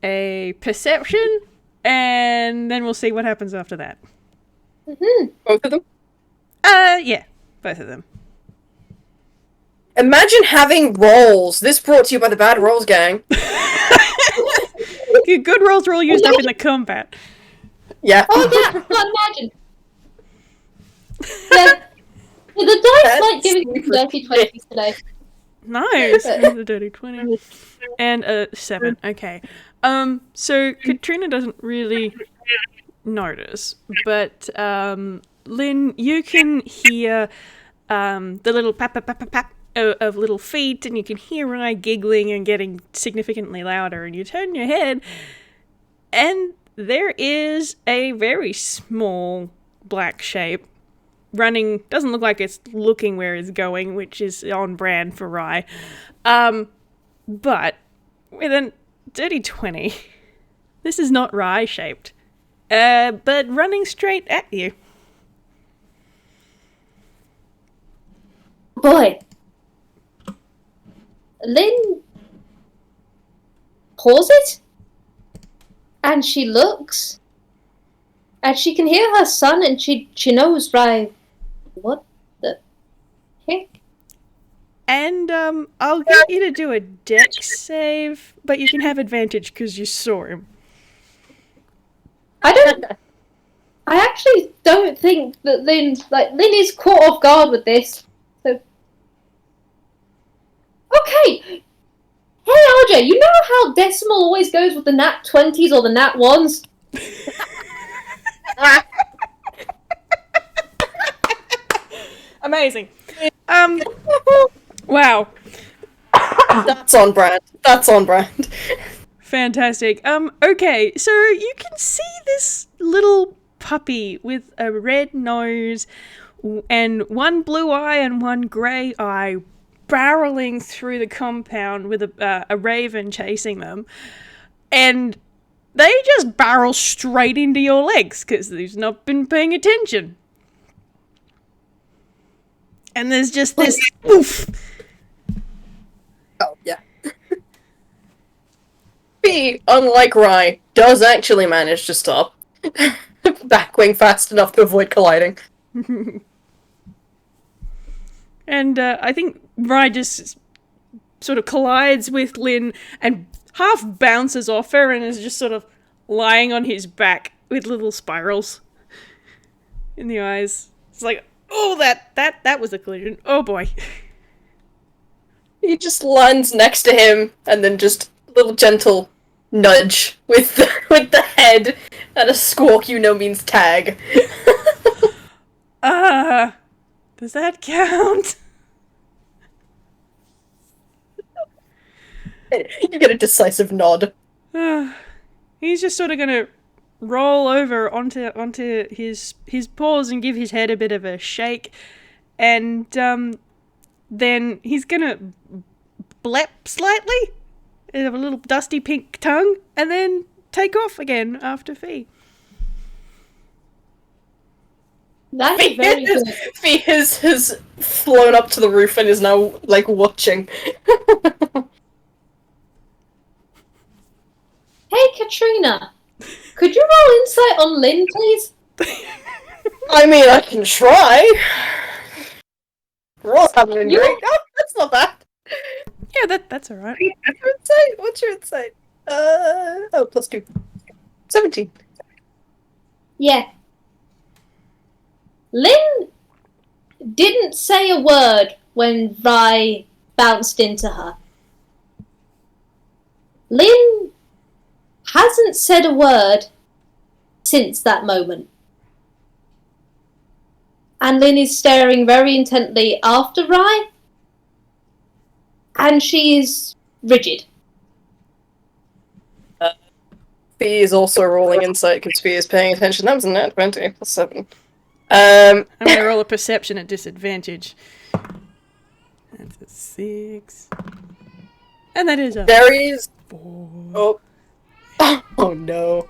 [SPEAKER 1] a perception, and then we'll see what happens after that.
[SPEAKER 2] Mm-hmm.
[SPEAKER 3] Both of them?
[SPEAKER 1] Yeah. Both of them.
[SPEAKER 3] Imagine having rolls. This brought to you by the Bad Rolls Gang.
[SPEAKER 1] Good rolls are all used up in the combat.
[SPEAKER 3] Yeah.
[SPEAKER 2] Oh yeah, I can't imagine. Yeah. The dice like giving me dirty 20s today.
[SPEAKER 1] Nice. A dirty 20. And a 7. Okay. So Katrina doesn't really notice, but Lynn, you can hear the little pap of little feet, and you can hear Rai giggling and getting significantly louder, and you turn your head, and there is a very small black shape running. Doesn't look like it's looking where it's going, which is on brand for Rai. But with a dirty 20, this is not Rai shaped, but running straight at you.
[SPEAKER 2] Boy. Lynn... pause it? And she looks, and she can hear her son, and she knows, right? What the heck?
[SPEAKER 1] And I'll get you to do a dex save, but you can have advantage because you saw him.
[SPEAKER 2] I actually don't think that Lin is caught off guard with this. So, okay. Hey RJ, you know how Decimal always goes with the nat 20s or the nat 1s?
[SPEAKER 1] Amazing. Wow.
[SPEAKER 3] That's on brand. That's on brand.
[SPEAKER 1] Fantastic. Okay, so you can see this little puppy with a red nose and one blue eye and one grey eye barreling through the compound with a raven chasing them. And they just barrel straight into your legs because they've not been paying attention. And there's just this oof.
[SPEAKER 3] Oh, yeah. B, unlike Rai, does actually manage to stop. Backwing fast enough to avoid colliding.
[SPEAKER 1] And I think Rai just sort of collides with Lin and half bounces off her and is just sort of lying on his back with little spirals in the eyes. It's like, oh, that was a collision. Oh boy.
[SPEAKER 3] He just lands next to him and then just a little gentle nudge with the head and a squawk you know means tag.
[SPEAKER 1] Does that count?
[SPEAKER 3] You get a decisive nod.
[SPEAKER 1] He's just sort of gonna roll over onto his paws and give his head a bit of a shake, and then he's gonna blep slightly, have a little dusty pink tongue, and then take off again after Fee.
[SPEAKER 2] That's very good.
[SPEAKER 3] Fee has flown up to the roof and is now, like, watching.
[SPEAKER 2] Hey Katrina, could you roll insight on Lin, please?
[SPEAKER 3] I mean, I can try. Rolls haven't been great. Oh, that's not bad.
[SPEAKER 1] Yeah, that's alright.
[SPEAKER 3] What's your insight? +2. 17.
[SPEAKER 2] Yeah. Lin didn't say a word when Rai bounced into her. Lin hasn't said a word since that moment. And Lin is staring very intently after Rai, and she is rigid.
[SPEAKER 3] Fee is also rolling insight because Fee is paying attention. That was a nat 20 +7.
[SPEAKER 1] I'm gonna roll a perception at disadvantage. That's a 6. And that is a
[SPEAKER 3] there is
[SPEAKER 1] 4.
[SPEAKER 3] Oh no.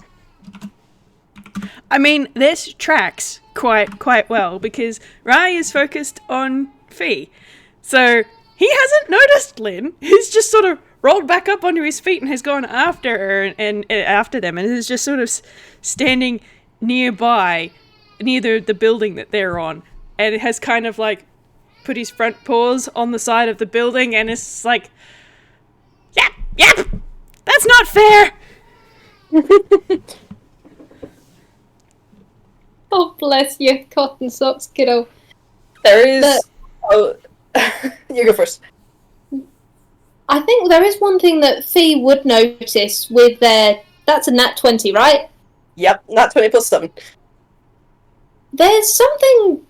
[SPEAKER 1] I mean, this tracks quite well because Rai is focused on Fee. So he hasn't noticed Lin. He's just sort of rolled back up onto his feet and has gone after her and after them and is just sort of standing nearby, near the building that they're on. And it has kind of like put his front paws on the side of the building and is like, yep, that's not fair.
[SPEAKER 2] Oh, bless you, cotton socks, kiddo.
[SPEAKER 3] There is... Oh, you go first.
[SPEAKER 2] I think there is one thing that Fee would notice with their... That's a nat 20, right?
[SPEAKER 3] Yep, nat 20 +7.
[SPEAKER 2] There's something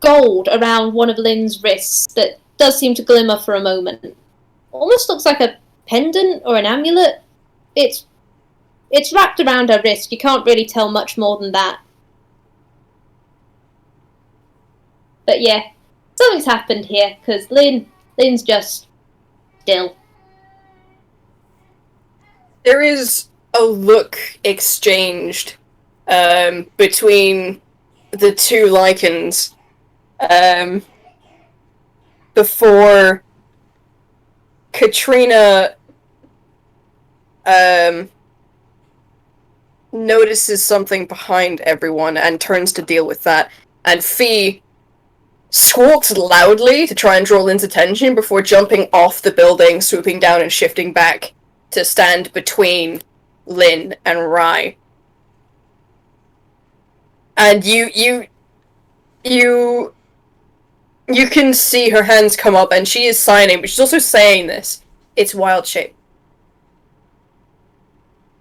[SPEAKER 2] gold around one of Lin's wrists that does seem to glimmer for a moment. Almost looks like a pendant or an amulet. It's wrapped around her wrist. You can't really tell much more than that. But yeah, something's happened here, because Lin's just still.
[SPEAKER 3] There is a look exchanged between the two Lycans before Katrina notices something behind everyone and turns to deal with that. And Fee squawks loudly to try and draw Lin's attention before jumping off the building, swooping down and shifting back to stand between Lin and Rai. And you can see her hands come up and she is signing, but she's also saying this. It's wild shape.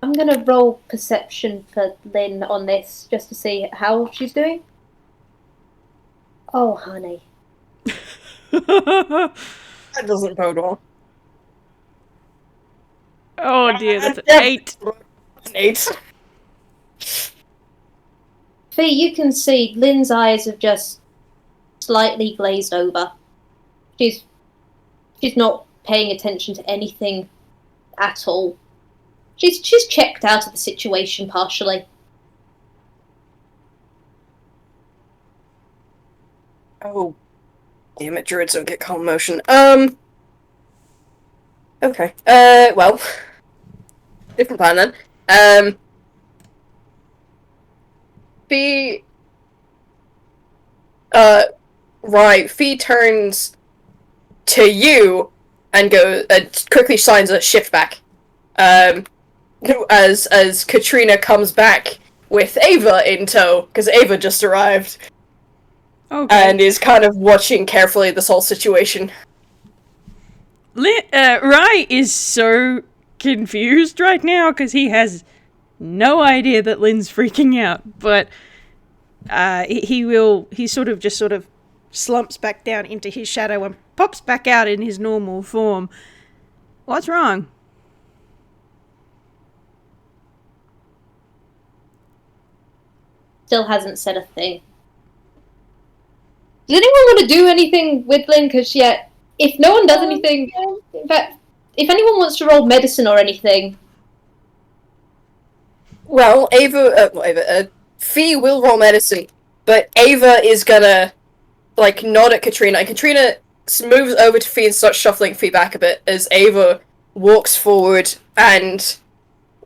[SPEAKER 2] I'm gonna roll perception for Lin on this, just to see how she's doing. Oh, honey.
[SPEAKER 3] That doesn't bode well.
[SPEAKER 1] Oh dear, that's an 8.
[SPEAKER 3] An 8.
[SPEAKER 2] Fee, you can see Lin's eyes have just slightly glazed over. She's not paying attention to anything at all. She's checked out of the situation partially.
[SPEAKER 3] Oh, damn it, druids don't get calm motion. Okay. Well, different plan then. Fee, right, Fee turns to you and goes, quickly signs a shift back. As Katrina comes back with Ava in tow, because Ava just arrived.
[SPEAKER 1] Okay.
[SPEAKER 3] And is kind of watching carefully this whole situation.
[SPEAKER 1] Rai is so confused right now because he has no idea that Lin's freaking out, but he sort of slumps back down into his shadow and pops back out in his normal form. What's wrong?
[SPEAKER 2] Still hasn't said a thing. Does anyone want to do anything with Lin? Because, yeah, if no one does anything... In fact, if anyone wants to roll medicine or anything...
[SPEAKER 3] Well, Fee will roll medicine, but Ava is gonna, nod at Katrina, and Katrina moves over to Fee and starts shuffling Fee back a bit as Ava walks forward and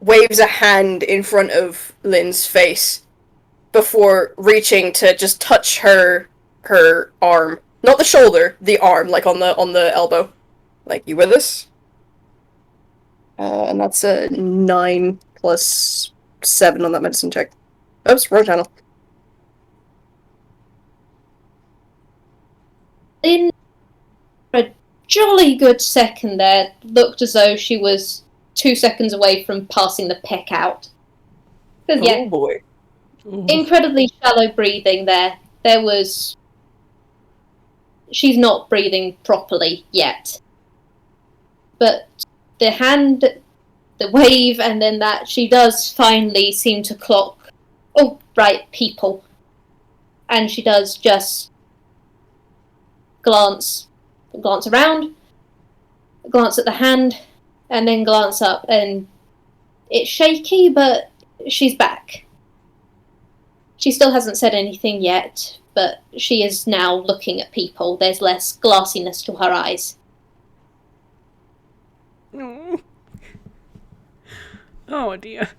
[SPEAKER 3] waves a hand in front of Lin's face before reaching to just touch her arm. Not the shoulder, the arm, on the elbow. You with us? And that's a 9 plus 7 on that medicine check. Oops, wrong channel.
[SPEAKER 2] In a jolly good second there, looked as though she was 2 seconds away from passing the peck out.
[SPEAKER 3] Oh boy.
[SPEAKER 2] Incredibly shallow breathing there. There was... She's not breathing properly yet. But the hand, the wave, and then that, she does finally seem to clock, oh, right, people. And she does just glance around, glance at the hand, and then glance up, and it's shaky, but she's back. She still hasn't said anything yet, but she is now looking at people. There's less glassiness to her eyes.
[SPEAKER 1] Oh dear.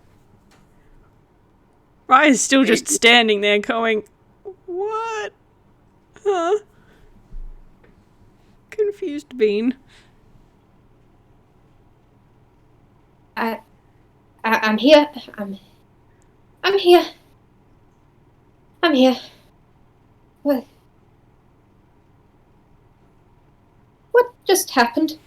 [SPEAKER 1] Rai's still just standing there going, what? Huh? Confused bean.
[SPEAKER 2] I'm here. I'm here. I'm here. What just happened?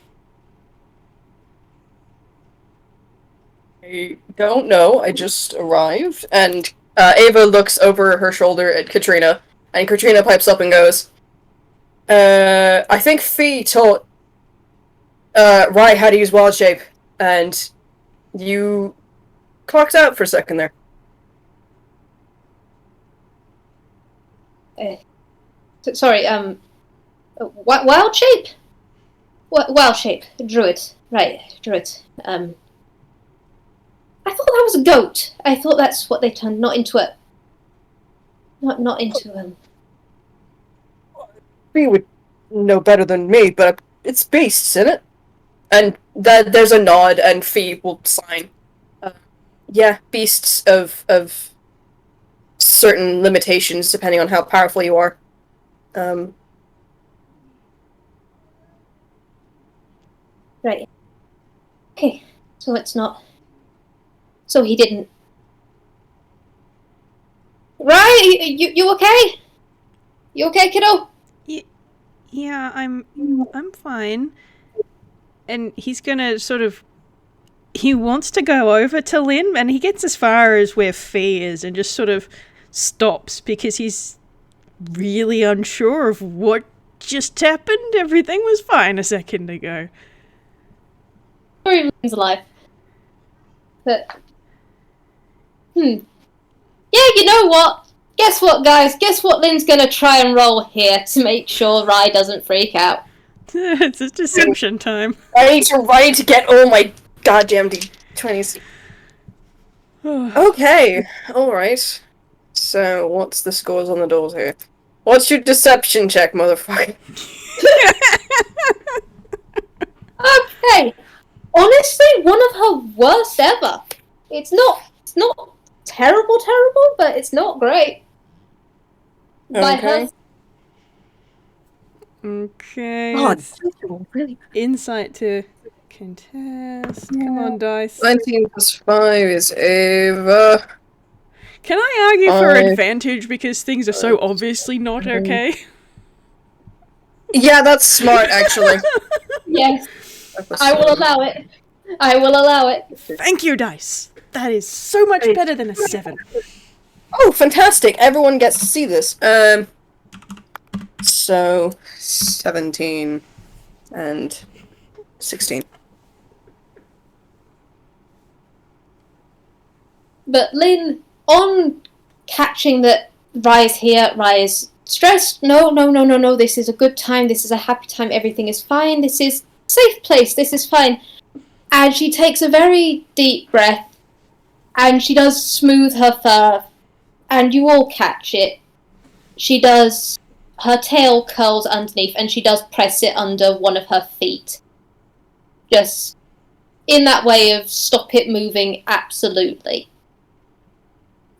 [SPEAKER 3] I don't know. I just arrived, and Ava looks over her shoulder at Katrina, and Katrina pipes up and goes, I think Fee taught Rai how to use wild shape, and you clocked out for a second there.
[SPEAKER 2] Sorry, wild shape? Wild shape, druid. Right, druid. I thought that was a goat. I thought that's what they turned, not into a... Not into,
[SPEAKER 3] Fee would know better than me, but it's beasts, isn't it? And there's a nod, and Fee will sign. beasts of certain limitations depending on how powerful you are.
[SPEAKER 2] Right. Okay. So it's not. So he didn't. Right? You okay? You okay, kiddo?
[SPEAKER 1] Yeah, I'm fine. And he's gonna sort of. He wants to go over to Lin, and he gets as far as where Fee is and just sort of stops because he's really unsure of what just happened. Everything was fine a second ago.
[SPEAKER 2] Sorry, Lynn's alive. But. Yeah, you know what? Guess what, guys? Guess what Lynn's gonna try and roll here to make sure Rai doesn't freak out.
[SPEAKER 1] It's a deception time.
[SPEAKER 3] I need to get all my goddamn d20s. Okay, alright. So, what's the scores on the doors here? What's your deception check, motherfucker?
[SPEAKER 2] Okay. Honestly, one of her worst ever. It's not terrible, but it's not great. By her.
[SPEAKER 1] Okay.
[SPEAKER 3] God,
[SPEAKER 1] really? Insight to contest. Come on, dice.
[SPEAKER 3] 19 plus 5 is Ava.
[SPEAKER 1] Can I argue for advantage because things are so obviously not okay?
[SPEAKER 3] Yeah, that's smart, actually.
[SPEAKER 2] Yes. I will allow it. I will allow it.
[SPEAKER 1] Thank you, dice. That is so much better than a 7.
[SPEAKER 3] Oh, fantastic! Everyone gets to see this. So 17 and 16.
[SPEAKER 2] But Lin, on catching that Rai's here, Rai is stressed. No. This is a good time. This is a happy time. Everything is fine. This is a safe place. This is fine. And she takes a very deep breath, and she does smooth her fur, and you all catch it. She does. Her tail curls underneath, and she does press it under one of her feet. Just in that way of stop it moving, absolutely.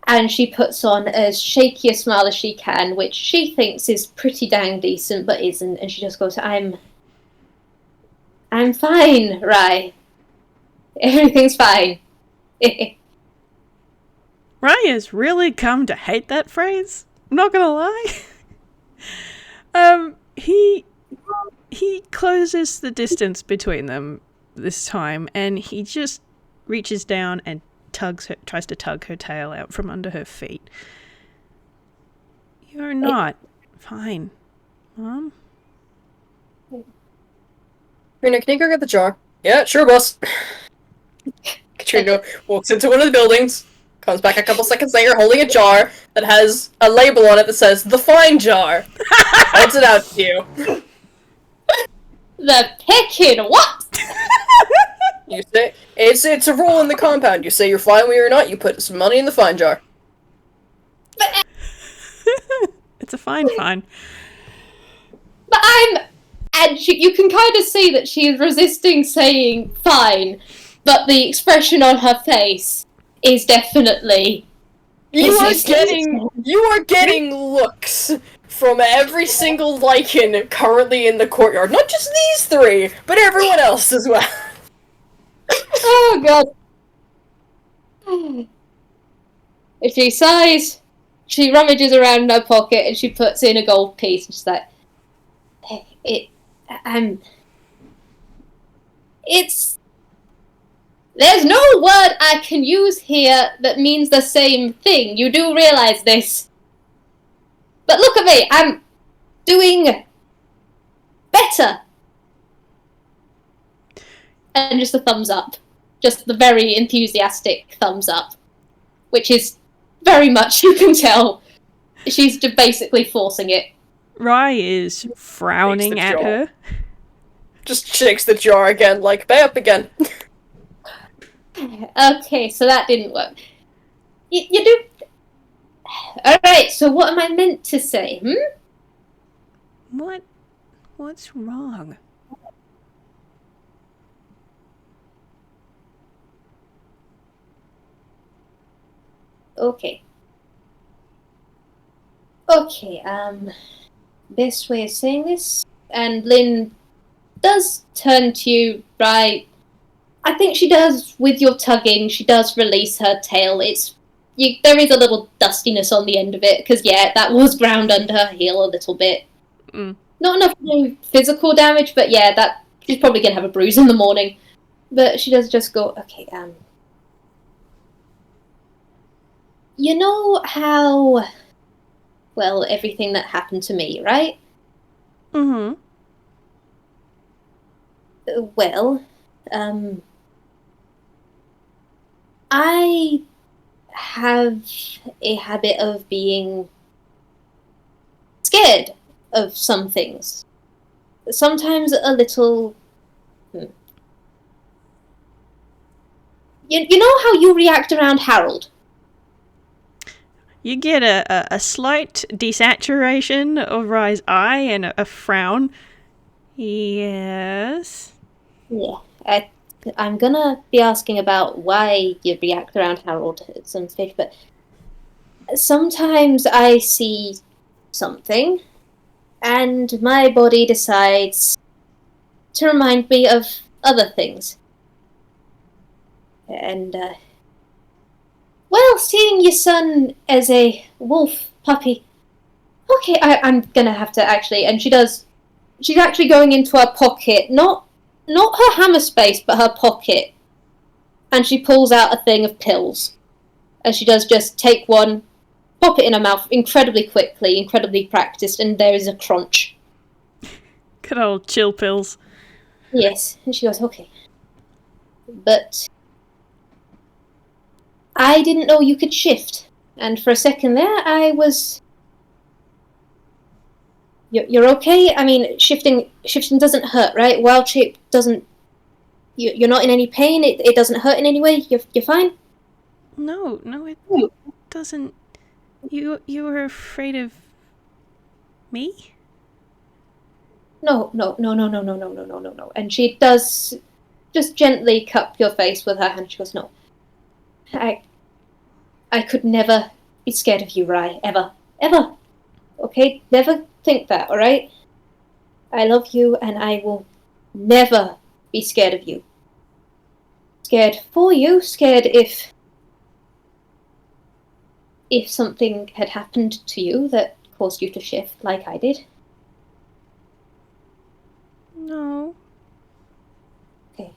[SPEAKER 2] And she puts on as shaky a smile as she can, which she thinks is pretty dang decent, but isn't. And she just goes, I'm fine, Rai. Everything's fine.
[SPEAKER 1] Rai has really come to hate that phrase. I'm not gonna lie. He closes the distance between them this time, and he just reaches down and tries to tug her tail out from under her feet. You're not fine, Mom.
[SPEAKER 3] Katrina, can you go get the jar? Yeah, sure, boss. Katrina walks into one of the buildings, comes back a couple seconds later holding a jar that has a label on it that says, "The Fine Jar." Holds it out to you.
[SPEAKER 2] The pickin' what?
[SPEAKER 3] You say, it's a rule in the compound. You say you're fine when you're not, you put some money in the fine jar.
[SPEAKER 1] It's a fine.
[SPEAKER 2] But and you can kind of see that she is resisting saying fine, but the expression on her face is definitely.
[SPEAKER 3] You are getting looks from every single lichen currently in the courtyard. Not just these three, but everyone else as well.
[SPEAKER 2] Oh god. If she sighs, she rummages around in her pocket and she puts in a gold piece and she's like, there's no word I can use here that means the same thing. You do realize this. But look at me, I'm doing better. And just a thumbs up. Just the very enthusiastic thumbs up. Which is very much, you can tell, she's basically forcing it.
[SPEAKER 1] Rai is frowning at her.
[SPEAKER 3] Just shakes the jar again, like, pay up again.
[SPEAKER 2] Okay, so that didn't work. You do... Alright, so what am I meant to say,
[SPEAKER 1] What's wrong?
[SPEAKER 2] Okay. Okay, best way of saying this, and Lin does turn to you, right? I think she does, with your tugging, she does release her tail. There is a little dustiness on the end of it, because yeah, that was ground under her heel a little bit. Not enough to do physical damage, but yeah, she's probably gonna have a bruise in the morning. But she does just go, okay, you know how, well, everything that happened to me, right?
[SPEAKER 1] Mm-hmm.
[SPEAKER 2] Well, I have a habit of being scared of some things. Sometimes a little... You know how you react around Harold?
[SPEAKER 1] You get a slight desaturation of Rai's eye and a frown. Yes.
[SPEAKER 2] Yeah, I'm gonna be asking about why you react around Harold at some stage, but sometimes I see something, and my body decides to remind me of other things. And, well, seeing your son as a wolf puppy... Okay, I'm gonna have to actually... And she's actually going into her pocket, not her hammer space, but her pocket. And she pulls out a thing of pills. And she does just take one, pop it in her mouth incredibly quickly, incredibly practiced, and there is a crunch.
[SPEAKER 1] Good old chill pills.
[SPEAKER 2] Yes, and she goes, okay. But I didn't know you could shift. And for a second there, I was... You're okay? I mean, shifting doesn't hurt, right? Wild shape doesn't... You're not in any pain? It doesn't hurt in any way? You're fine?
[SPEAKER 1] No, it doesn't... You were afraid of... me?
[SPEAKER 2] No. And she does just gently cup your face with her hand. She goes, no. I could never be scared of you, Rai. Ever. Ever. Okay? Never think that, alright? I love you, and I will never be scared of you. Scared for you, scared if something had happened to you that caused you to shift like I did.
[SPEAKER 1] No.
[SPEAKER 2] Okay.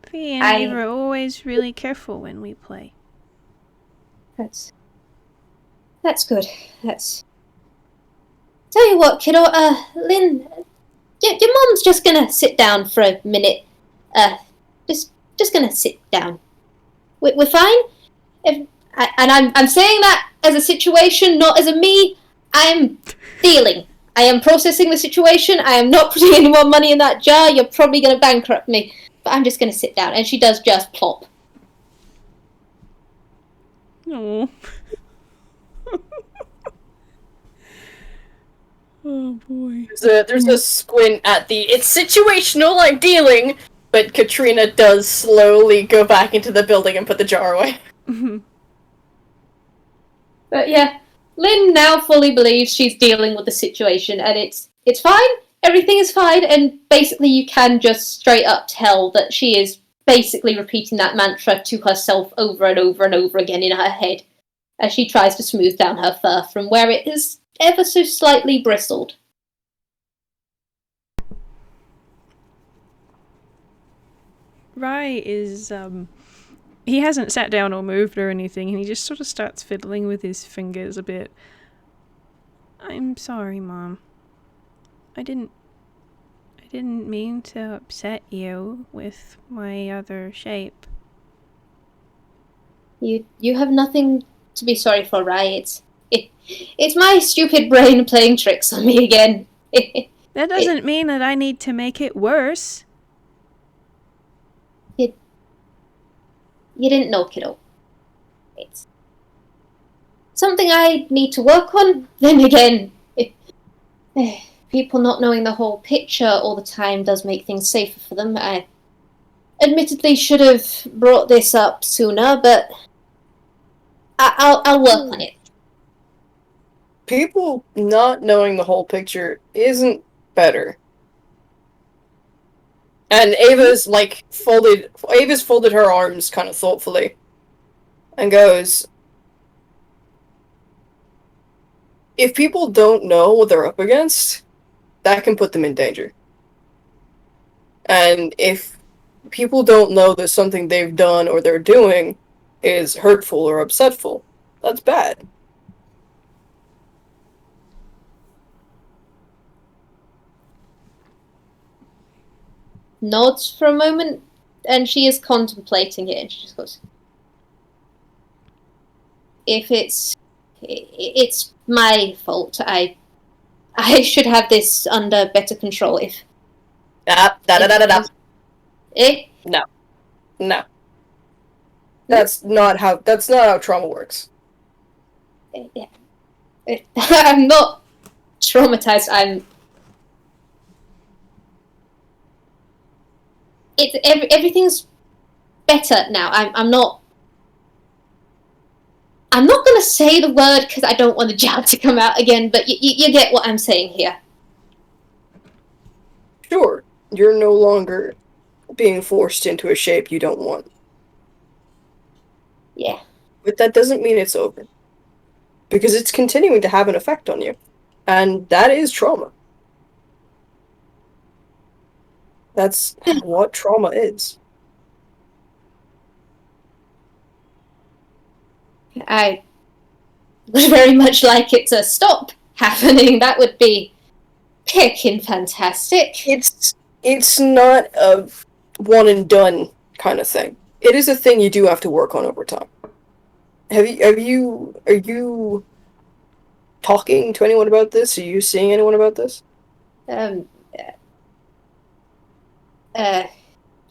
[SPEAKER 1] Fee and I were always really careful when we play.
[SPEAKER 2] That's good. Tell you what, kiddo, Lin, your mom's just gonna sit down for a minute. Just gonna sit down. We're fine? I'm saying that as a situation, not as a me. I'm dealing. I am processing the situation. I am not putting any more money in that jar. You're probably gonna bankrupt me. But I'm just gonna sit down. And she does just plop.
[SPEAKER 1] Oh. Oh boy.
[SPEAKER 3] There's a squint at it's situational, I'm dealing, but Katrina does slowly go back into the building and put the jar away.
[SPEAKER 2] But yeah, Lin now fully believes she's dealing with the situation, and it's fine, everything is fine, and basically you can just straight up tell that she is basically repeating that mantra to herself over and over and over again in her head, as she tries to smooth down her fur from where it is ever so slightly bristled.
[SPEAKER 1] Rai is, he hasn't sat down or moved or anything, and he just sort of starts fiddling with his fingers a bit. I'm sorry, Mom. I didn't mean to upset you with my other shape.
[SPEAKER 2] You have nothing to be sorry for, Rai. It's my stupid brain playing tricks on me again.
[SPEAKER 1] That doesn't mean that I need to make it worse.
[SPEAKER 2] You didn't know, kiddo. It's something I need to work on. Then again, people not knowing the whole picture all the time does make things safer for them. I admittedly should have brought this up sooner, but I'll work on it.
[SPEAKER 3] People not knowing the whole picture isn't better. And Ava's folded her arms kind of thoughtfully and goes, if people don't know what they're up against, that can put them in danger. And if people don't know that something they've done or they're doing is hurtful or upsetful, that's bad.
[SPEAKER 2] Nods for a moment, and she is contemplating it, and she just goes, if it's my fault, I should have this under better control. If
[SPEAKER 3] No. That's not how trauma works.
[SPEAKER 2] I'm not traumatized. Everything's better now. I'm not gonna say the word because I don't want the jab to come out again, but you get what I'm saying here.
[SPEAKER 3] Sure, you're no longer being forced into a shape you don't want.
[SPEAKER 2] Yeah.
[SPEAKER 3] But that doesn't mean it's over. Because it's continuing to have an effect on you. And that is trauma. That's what trauma is.
[SPEAKER 2] I would very much like it to stop happening. That would be pickin' fantastic.
[SPEAKER 3] It's not a one and done kind of thing. It is a thing you do have to work on over time. Are you talking to anyone about this? Are you seeing anyone about this?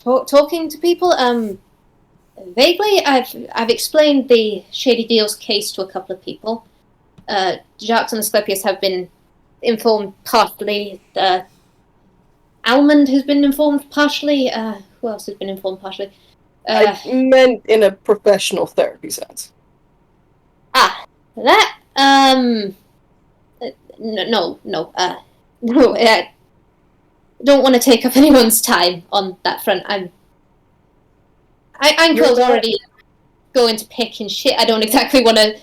[SPEAKER 2] Talking to people, vaguely, I've explained the Shady Deals case to a couple of people. Jacques and Asclepius have been informed partially. Almond has been informed partially. Who else has been informed partially?
[SPEAKER 3] I meant in a professional therapy sense.
[SPEAKER 2] That, no, I don't want to take up anyone's time on that front. Uncle's already going to pick and shit. I don't exactly want to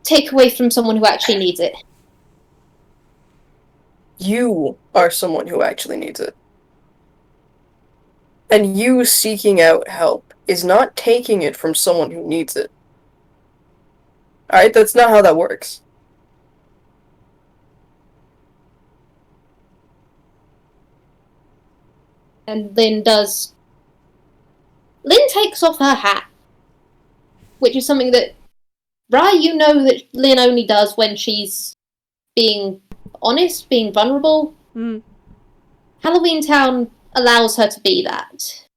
[SPEAKER 2] take away from someone who actually needs it.
[SPEAKER 3] You are someone who actually needs it. And you seeking out help is not taking it from someone who needs it. Alright, that's not how that works.
[SPEAKER 2] And Lin takes off her hat, which is something that, Rai, you know that Lin only does when she's being honest, being vulnerable. Halloween Town allows her to be that.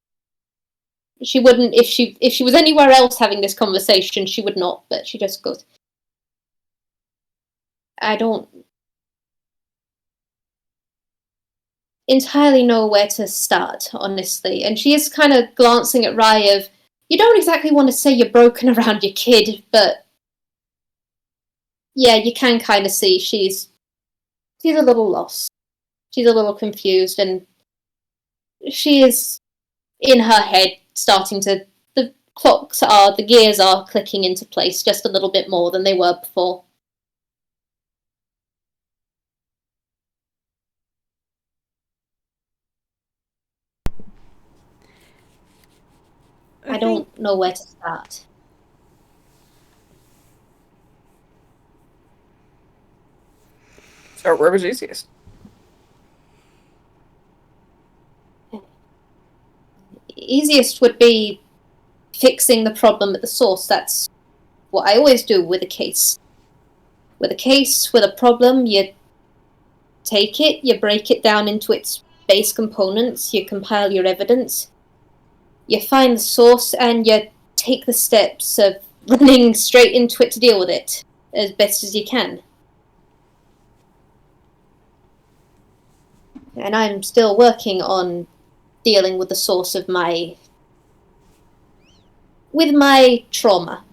[SPEAKER 2] She wouldn't, if she was anywhere else having this conversation, she would not, but she just goes, I don't entirely know where to start, honestly. And she is kind of glancing at Rai of, you don't exactly want to say you're broken around your kid, but yeah, you can kind of see she's a little lost. She's a little confused, and she is, in her head, starting to, the gears are clicking into place just a little bit more than they were before. I don't know where to start.
[SPEAKER 3] Start wherever's easiest.
[SPEAKER 2] Easiest would be fixing the problem at the source. That's what I always do with a case. With a problem, you take it, you break it down into its base components, you compile your evidence, you find the source, and you take the steps of running straight into it to deal with it as best as you can. And I'm still working on dealing with the source of my trauma.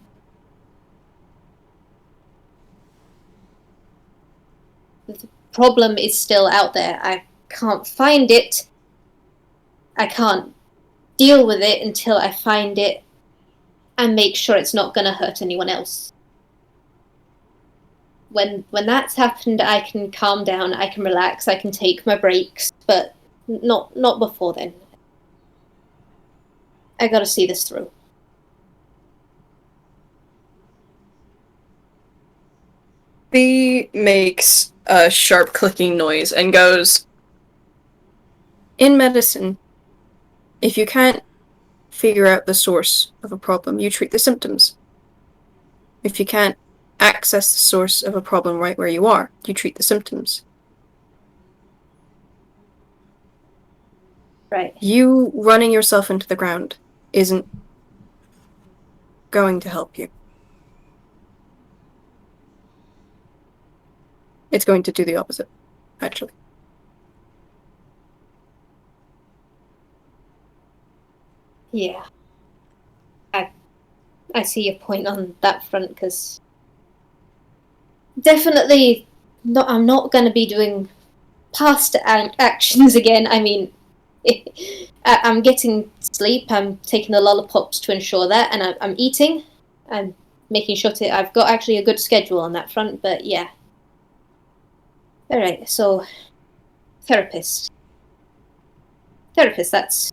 [SPEAKER 2] problem is still out there. I can't find it. I can't deal with it until I find it and make sure it's not going to hurt anyone else. When that's happened, I can calm down, I can relax, I can take my breaks, but not before then. I gotta see this through.
[SPEAKER 3] He makes a sharp clicking noise and goes, in medicine, if you can't figure out the source of a problem, you treat the symptoms. If you can't access the source of a problem right where you are, you treat the symptoms.
[SPEAKER 2] Right.
[SPEAKER 3] You running yourself into the ground isn't going to help you. It's going to do the opposite, actually.
[SPEAKER 2] Yeah. I see your point on that front, because definitely I'm not going to be doing past actions again. I mean, I'm getting sleep, I'm taking the lollipops to ensure that, and I'm eating, I'm making sure I've got actually a good schedule on that front, but yeah. Alright, so therapist, that's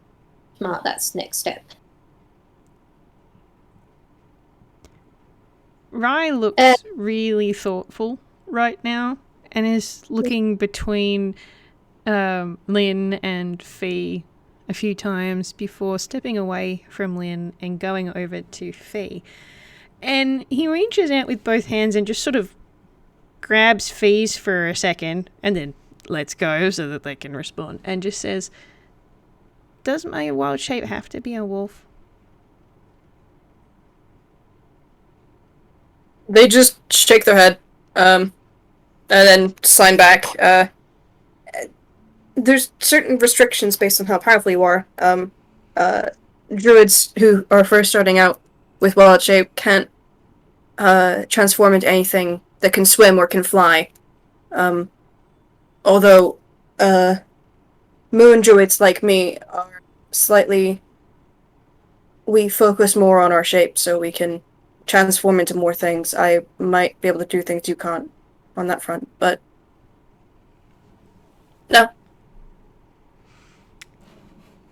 [SPEAKER 2] smart, that's next step.
[SPEAKER 1] Rai looks really thoughtful right now and is looking between Lin and Fee a few times before stepping away from Lin and going over to Fee. And he reaches out with both hands and just sort of grabs Fee's for a second and then lets go so that they can respond and just says, does my wild shape have to be a wolf?
[SPEAKER 3] They just shake their head, and then sign back. There's certain restrictions based on how powerful you are. Druids who are first starting out with wild shape can't transform into anything that can swim or can fly. Although moon druids like me are slightly... we focus more on our shape so we can transform into more things. I might be able to do things you can't on that front, but no.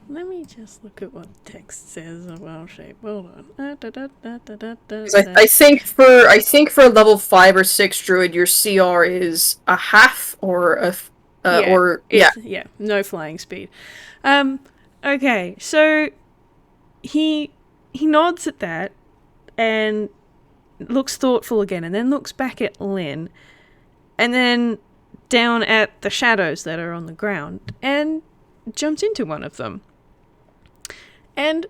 [SPEAKER 1] Let me just look at what text says of wild shape. Hold on.
[SPEAKER 3] I think for a level 5 or 6 druid, your CR is a half or a
[SPEAKER 1] yeah, no flying speed. Okay, so he nods at that and looks thoughtful again, and then looks back at Lin, and then down at the shadows that are on the ground, and jumps into one of them. And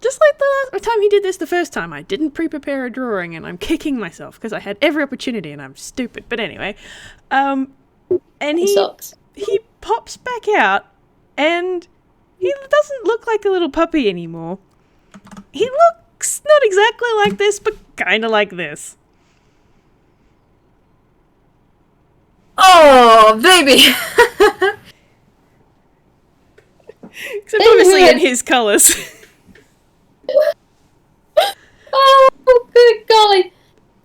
[SPEAKER 1] just like the last time he did this the first time, I didn't pre-prepare a drawing, and I'm kicking myself because I had every opportunity and I'm stupid. But anyway, and he pops back out, and he doesn't look like a little puppy anymore. He looks not exactly like this, but kind of like this.
[SPEAKER 3] Oh, baby!
[SPEAKER 1] Except obviously in his colours.
[SPEAKER 2] Oh, good golly.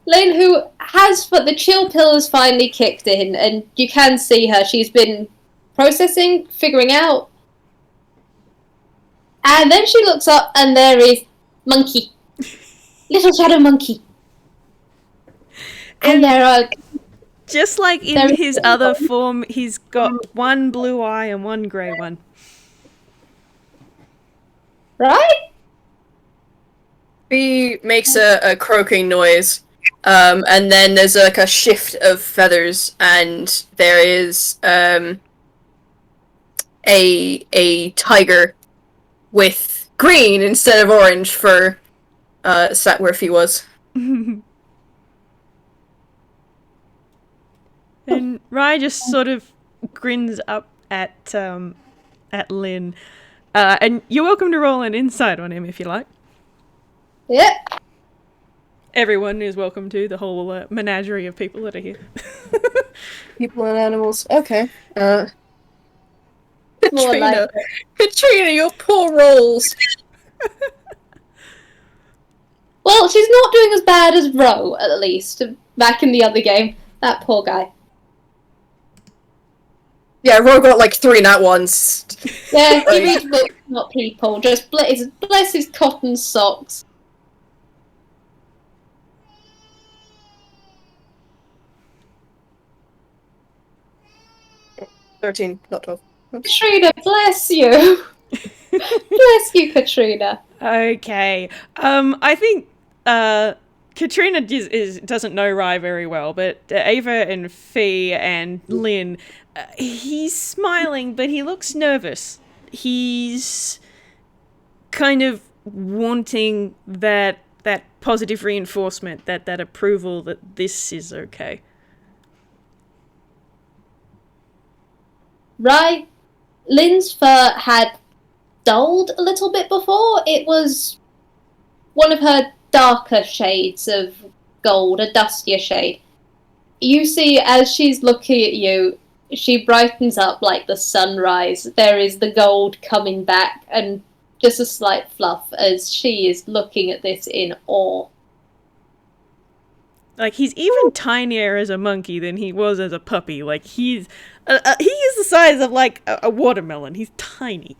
[SPEAKER 2] Lane, who has, but the chill pill has finally kicked in, and you can see her. She's been processing, figuring out. And then she looks up, and there is Monkey. Little shadow monkey. And there are...
[SPEAKER 1] just like in his other form, he's got one blue eye and one grey one.
[SPEAKER 2] Right?
[SPEAKER 3] He makes a croaking noise, and then there's like a shift of feathers, and there is a tiger with green instead of orange fur sat where Fee was.
[SPEAKER 1] And Rai just sort of grins up at Lin. And you're welcome to roll an insight on him if you like.
[SPEAKER 2] Yeah.
[SPEAKER 1] Everyone is welcome to the whole menagerie of people that are here.
[SPEAKER 3] People and animals. Okay.
[SPEAKER 2] More
[SPEAKER 3] Katrina.
[SPEAKER 2] like
[SPEAKER 3] Katrina, your poor rolls.
[SPEAKER 2] Well, she's not doing as bad as Ro, at least. Back in the other game. That poor guy.
[SPEAKER 3] Yeah, Ro got like 3 nat ones.
[SPEAKER 2] Yeah, he reads books, not people. Just bless his cotton socks.
[SPEAKER 3] $13, not 12.
[SPEAKER 2] Katrina, bless you. Bless you, Katrina.
[SPEAKER 1] Okay. I think Katrina doesn't know Rai very well, but Ava and Fee and Lin, he's smiling, but he looks nervous. He's kind of wanting that positive reinforcement, that approval that this is okay.
[SPEAKER 2] Rai, Lin's fur had dulled a little bit before. It was one of her darker shades of gold, a dustier shade. You see, as she's looking at you, she brightens up like the sunrise. There is the gold coming back, and just a slight fluff as she is looking at this in awe.
[SPEAKER 1] Like, he's even tinier as a monkey than he was as a puppy. Like, he is the size of, like, a watermelon. He's tiny.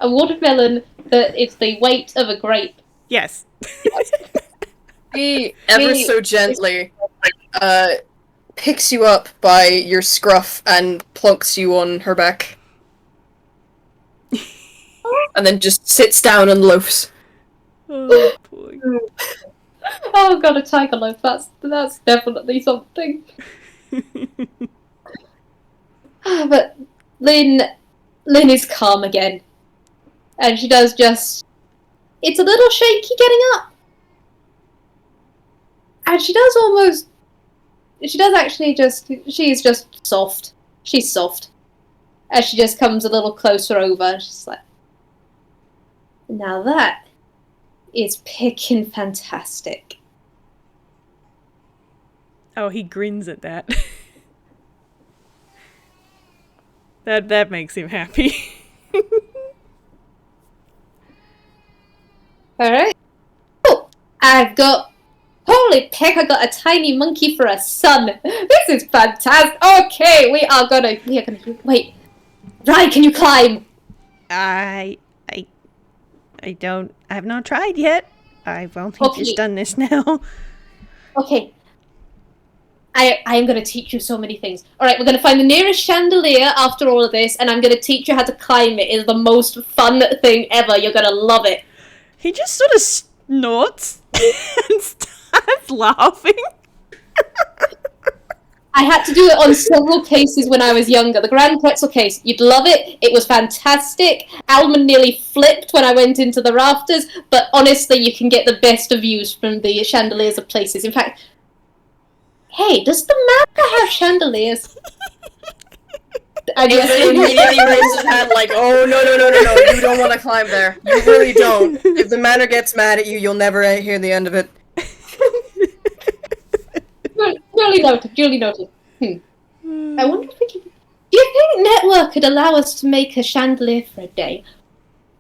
[SPEAKER 2] A watermelon that is the weight of a grape.
[SPEAKER 1] Yes.
[SPEAKER 3] He ever so gently picks you up by your scruff and plunks you on her back. And then just sits down and loafs.
[SPEAKER 1] Oh, boy.
[SPEAKER 2] Oh god, a tiger loaf. That's definitely something. But Lin is calm again. And she does just... It's a little shaky getting up. And she does actually just... She's just soft. She's soft. As she just comes a little closer over. She's like... Now that is picking fantastic.
[SPEAKER 1] Oh, he grins at that. That makes him happy.
[SPEAKER 2] Alright. Oh, holy peck, I got a tiny monkey for a son. This is fantastic. Okay, we are gonna, wait. Rai, can you climb?
[SPEAKER 1] I have not tried yet. I've only just done this now.
[SPEAKER 2] Okay. I am going to teach you so many things. Alright, we're going to find the nearest chandelier after all of this, and I'm going to teach you how to climb it. It's the most fun thing ever. You're going to love it.
[SPEAKER 1] He just sort of snorts and starts laughing.
[SPEAKER 2] I had to do it on several cases when I was younger. The Grand Pretzel case, you'd love it. It was fantastic. Almond nearly flipped when I went into the rafters, but honestly, you can get the best of views from the chandeliers of places. In fact, hey, does the map have chandeliers?
[SPEAKER 3] And he immediately raises his hand like, oh, no, you don't want to climb there. You really don't. If the manor gets mad at you, you'll never hear the end of it.
[SPEAKER 2] Duly noted. I wonder if we can... Do you think Network could allow us to make a chandelier for a day?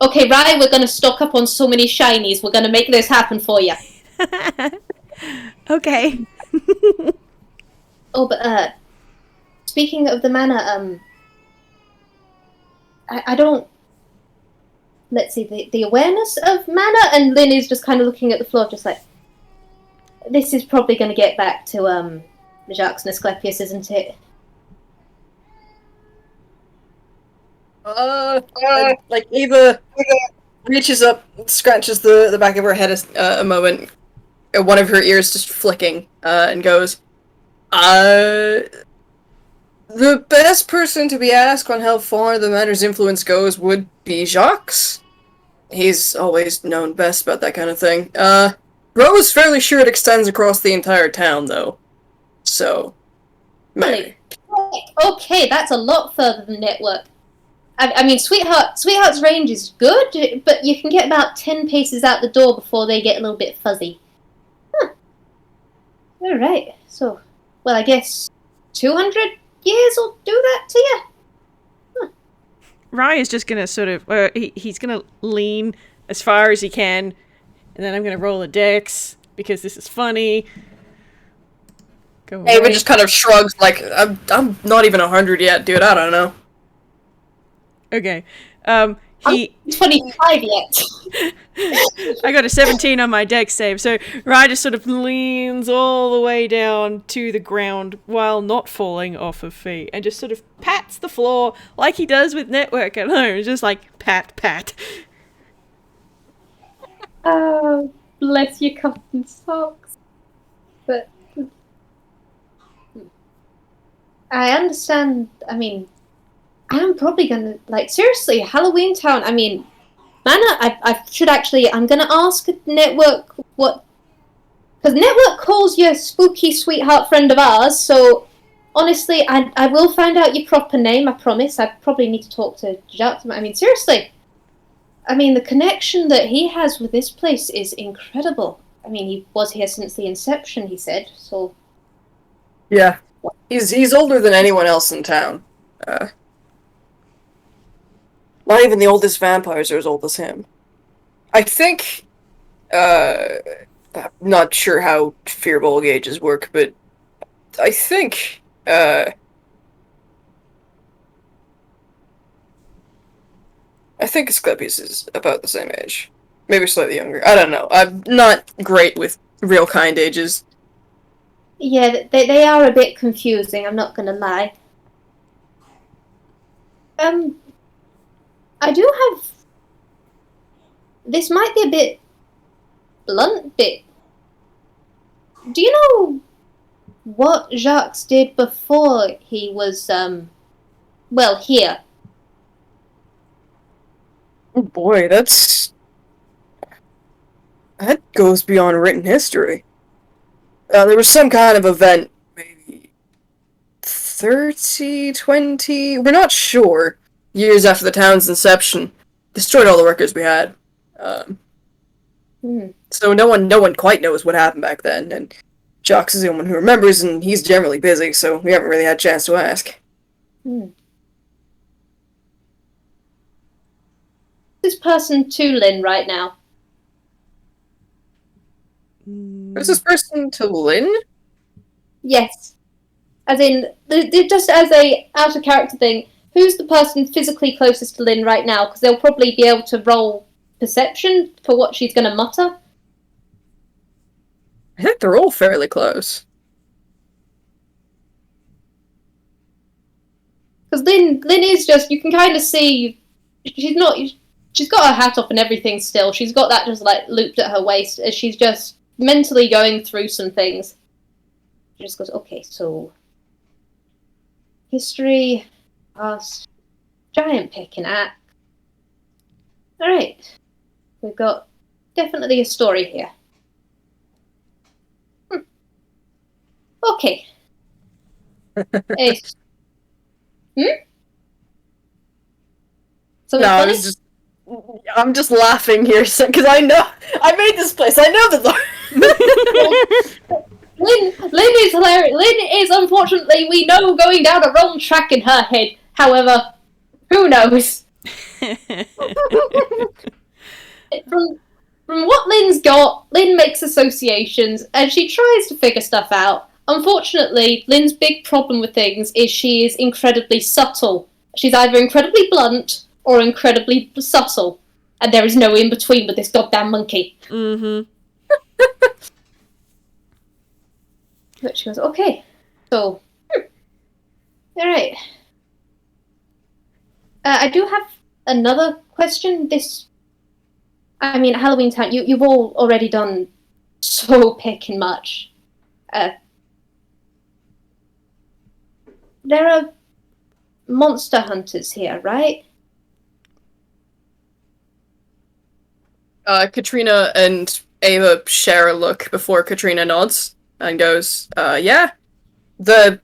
[SPEAKER 2] Okay, Rai, we're going to stock up on so many shinies. We're going to make this happen for you.
[SPEAKER 1] Okay.
[SPEAKER 2] Oh, but, speaking of the manor, I don't... Let's see, the awareness of manor, and Lin is just kind of looking at the floor, just like... This is probably going to get back to, Jacques and Asclepius, isn't it?
[SPEAKER 3] Like, Ava reaches up, scratches the back of her head a moment, one of her ears just flicking, and goes, the best person to be asked on how far the manor's influence goes would be Jacques. He's always known best about that kind of thing. Ro's fairly sure it extends across the entire town, though. So, maybe.
[SPEAKER 2] Okay, that's a lot further than Network. I mean, Sweetheart's range is good, but you can get about 10 paces out the door before they get a little bit fuzzy. Alright, so, well, I guess 200 years will do that to you?
[SPEAKER 1] Rai is just gonna sort of, he's gonna lean as far as he can, and then I'm gonna roll a dex because this is funny. Go away.
[SPEAKER 3] Ava just kind of shrugs, like, I'm not even 100 yet, dude. I don't know.
[SPEAKER 1] Okay.
[SPEAKER 2] I'm 25 yet.
[SPEAKER 1] I got a 17 on my dex save, so Rai just sort of leans all the way down to the ground while not falling off of feet, and just sort of pats the floor like he does with Network at home. Just like pat, pat.
[SPEAKER 2] Oh, bless your cotton socks. But I understand, I mean, I'm probably gonna, like, seriously, Halloween Town, I mean, Mana, I should actually, I'm gonna ask Network what, because Network calls you a spooky sweetheart friend of ours, so honestly, I will find out your proper name, I promise. I probably need to talk to Jacques. I mean, seriously, I mean, the connection that he has with this place is incredible. I mean, he was here since the inception, he said, so...
[SPEAKER 3] Yeah. He's older than anyone else in town. Not even the oldest vampires are as old as him. I think, I'm not sure how fearball gauges work, but I think, Asclepius is about the same age. Maybe slightly younger. I don't know. I'm not great with real kind ages.
[SPEAKER 2] Yeah, they are a bit confusing, I'm not gonna lie. I do have... This might be a bit blunt, bit... Do you know what Jacques did before he was, well, here?
[SPEAKER 3] Oh boy, that goes beyond written history. There was some kind of event, maybe 30, 20, we're not sure, years after the town's inception. Destroyed all the records we had. So no one quite knows what happened back then, and Jacques is the only one who remembers, and he's generally busy, so we haven't really had a chance to ask.
[SPEAKER 2] This person to Lin right now.
[SPEAKER 3] Who's this person to Lin?
[SPEAKER 2] Yes. As in, just as a out-of-character thing, who's the person physically closest to Lin right now? Because they'll probably be able to roll perception for what she's going to mutter.
[SPEAKER 3] I think they're all fairly close.
[SPEAKER 2] Because Lin is just, you can kind of see, she's got her hat off and everything still. She's got that just like looped at her waist as she's just mentally going through some things. She just goes, okay, so history, past, giant picking axe. Alright. We've got definitely a story here. Okay. So
[SPEAKER 3] No, I'm just laughing here because I know I made this place. I know the
[SPEAKER 2] Lin is hilarious. Lin is, unfortunately, we know, going down a wrong track in her head. However, who knows? From what Lin's got, Lin makes associations and she tries to figure stuff out. Unfortunately, Lin's big problem with things is she is incredibly subtle. She's either incredibly blunt or incredibly subtle. And there is no in between with this goddamn monkey. But she goes, okay, so, alright. I do have another question. I mean, Halloween Town, you've all already done so pickin' much. There are monster hunters here, right?
[SPEAKER 3] Katrina and Ava share a look before Katrina nods and goes, yeah. The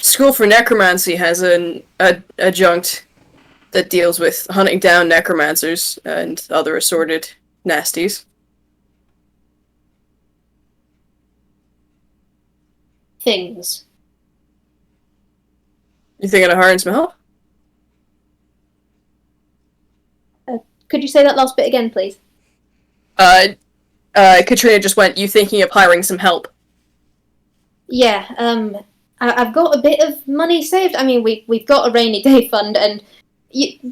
[SPEAKER 3] School for Necromancy has an adjunct that deals with hunting down necromancers and other assorted nasties.
[SPEAKER 2] things.
[SPEAKER 3] You thinking of hiring some help?
[SPEAKER 2] Could you say that last bit again, please?
[SPEAKER 3] Katrina just went, you thinking of hiring some help?
[SPEAKER 2] Yeah, I've got a bit of money saved. I mean, we've got a rainy day fund and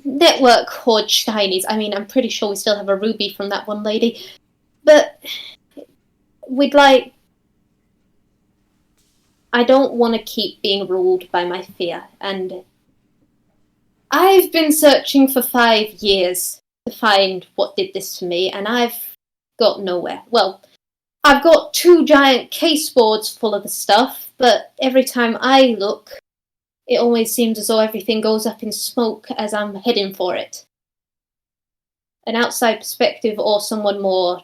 [SPEAKER 2] network hoard shinies. I mean, I'm pretty sure we still have a ruby from that one lady. But we'd like... I don't want to keep being ruled by my fear, and I've been searching for 5 years to find what did this to me, and I've got nowhere. Well, I've got 2 giant case boards full of the stuff, but every time I look, it always seems as though everything goes up in smoke as I'm heading for it. An outside perspective or someone more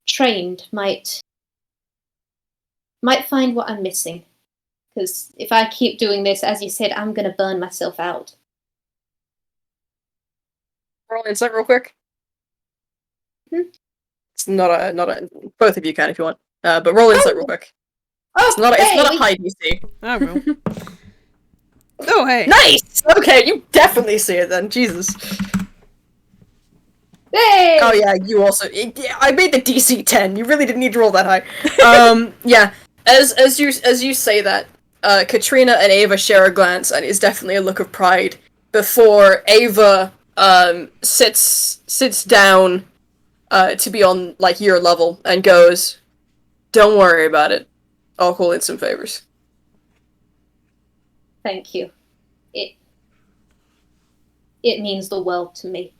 [SPEAKER 2] trained might find what I'm missing. Because if I keep doing this, as you said, I'm going to burn myself out.
[SPEAKER 3] Roll insight real quick. It's not a. Both of you can if you want. But roll insight real quick. It's not a high DC.
[SPEAKER 1] I will. Oh, hey.
[SPEAKER 3] Nice! Okay, you definitely see it then. Jesus.
[SPEAKER 2] Hey!
[SPEAKER 3] Oh yeah, you also. Yeah, I made the DC 10. You really didn't need to roll that high. Yeah. As you say that, Katrina and Ava share a glance, and it's definitely a look of pride before Ava sits down to be on like your level and goes, "Don't worry about it. I'll call in some favors."
[SPEAKER 2] Thank you. It means the world to me.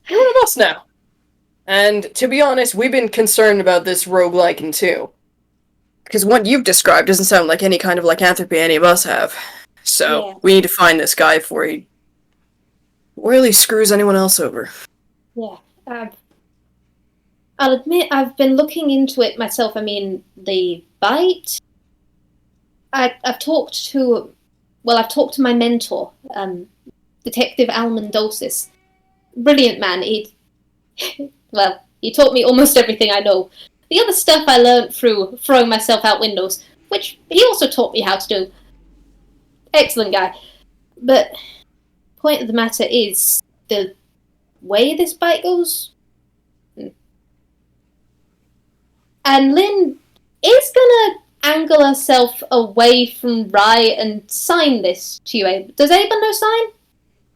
[SPEAKER 3] You're one of us now. And to be honest, we've been concerned about this roguelike too. Because what you've described doesn't sound like any kind of lycanthropy any of us have. So, we need to find this guy before he really screws anyone else over.
[SPEAKER 2] Yeah. I'll admit, I've been looking into it myself. I mean, the bite... I've talked to my mentor, Detective Almondosis. Brilliant man. He taught me almost everything I know. The other stuff I learned through throwing myself out windows, which he also taught me how to do. Excellent guy. But point of the matter is, the way this bite goes... And Lin is gonna angle herself away from Rai and sign this to you, Abe. Does Ava know sign?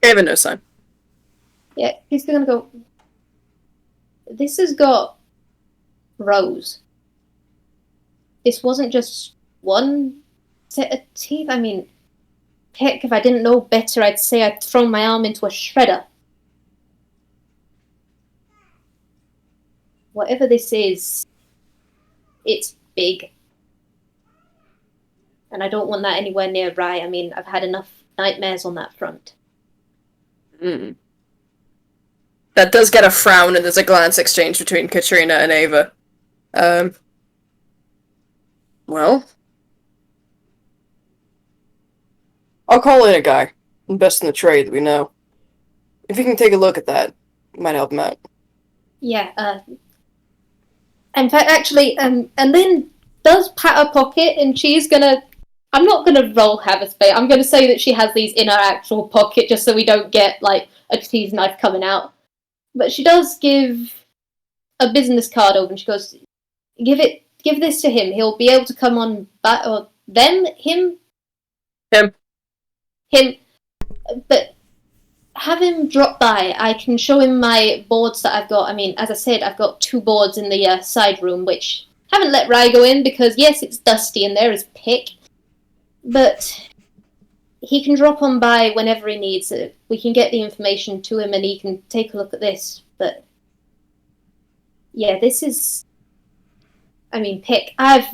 [SPEAKER 3] Ava knows sign.
[SPEAKER 2] Yeah, he's gonna go... This has got rows. This wasn't just one set of teeth. I mean, heck, if I didn't know better, I'd say I'd thrown my arm into a shredder. Whatever this is, it's big. And I don't want that anywhere near Rai. I mean, I've had enough nightmares on that front.
[SPEAKER 3] That does get a frown, and there's a glance exchange between Katrina and Ava. Well, I'll call in a guy, best in the trade that we know. If you can take a look at that, it might help him out.
[SPEAKER 2] Yeah, in fact, actually, and Lynn does pat her pocket, and she's gonna... I'm not gonna roll Havith's bait. I'm gonna say that she has these in her actual pocket, just so we don't get, like, a cheese knife coming out. But she does give a business card over, and she goes, give this to him. He'll be able to come on back, or them? Him. But have him drop by. I can show him my boards that I've got. I mean, as I said, I've got 2 boards in the side room, which haven't let Rai go in because, yes, it's dusty in there as pick. But he can drop on by whenever he needs it. We can get the information to him and he can take a look at this. But, yeah, this is... I mean, pick. I've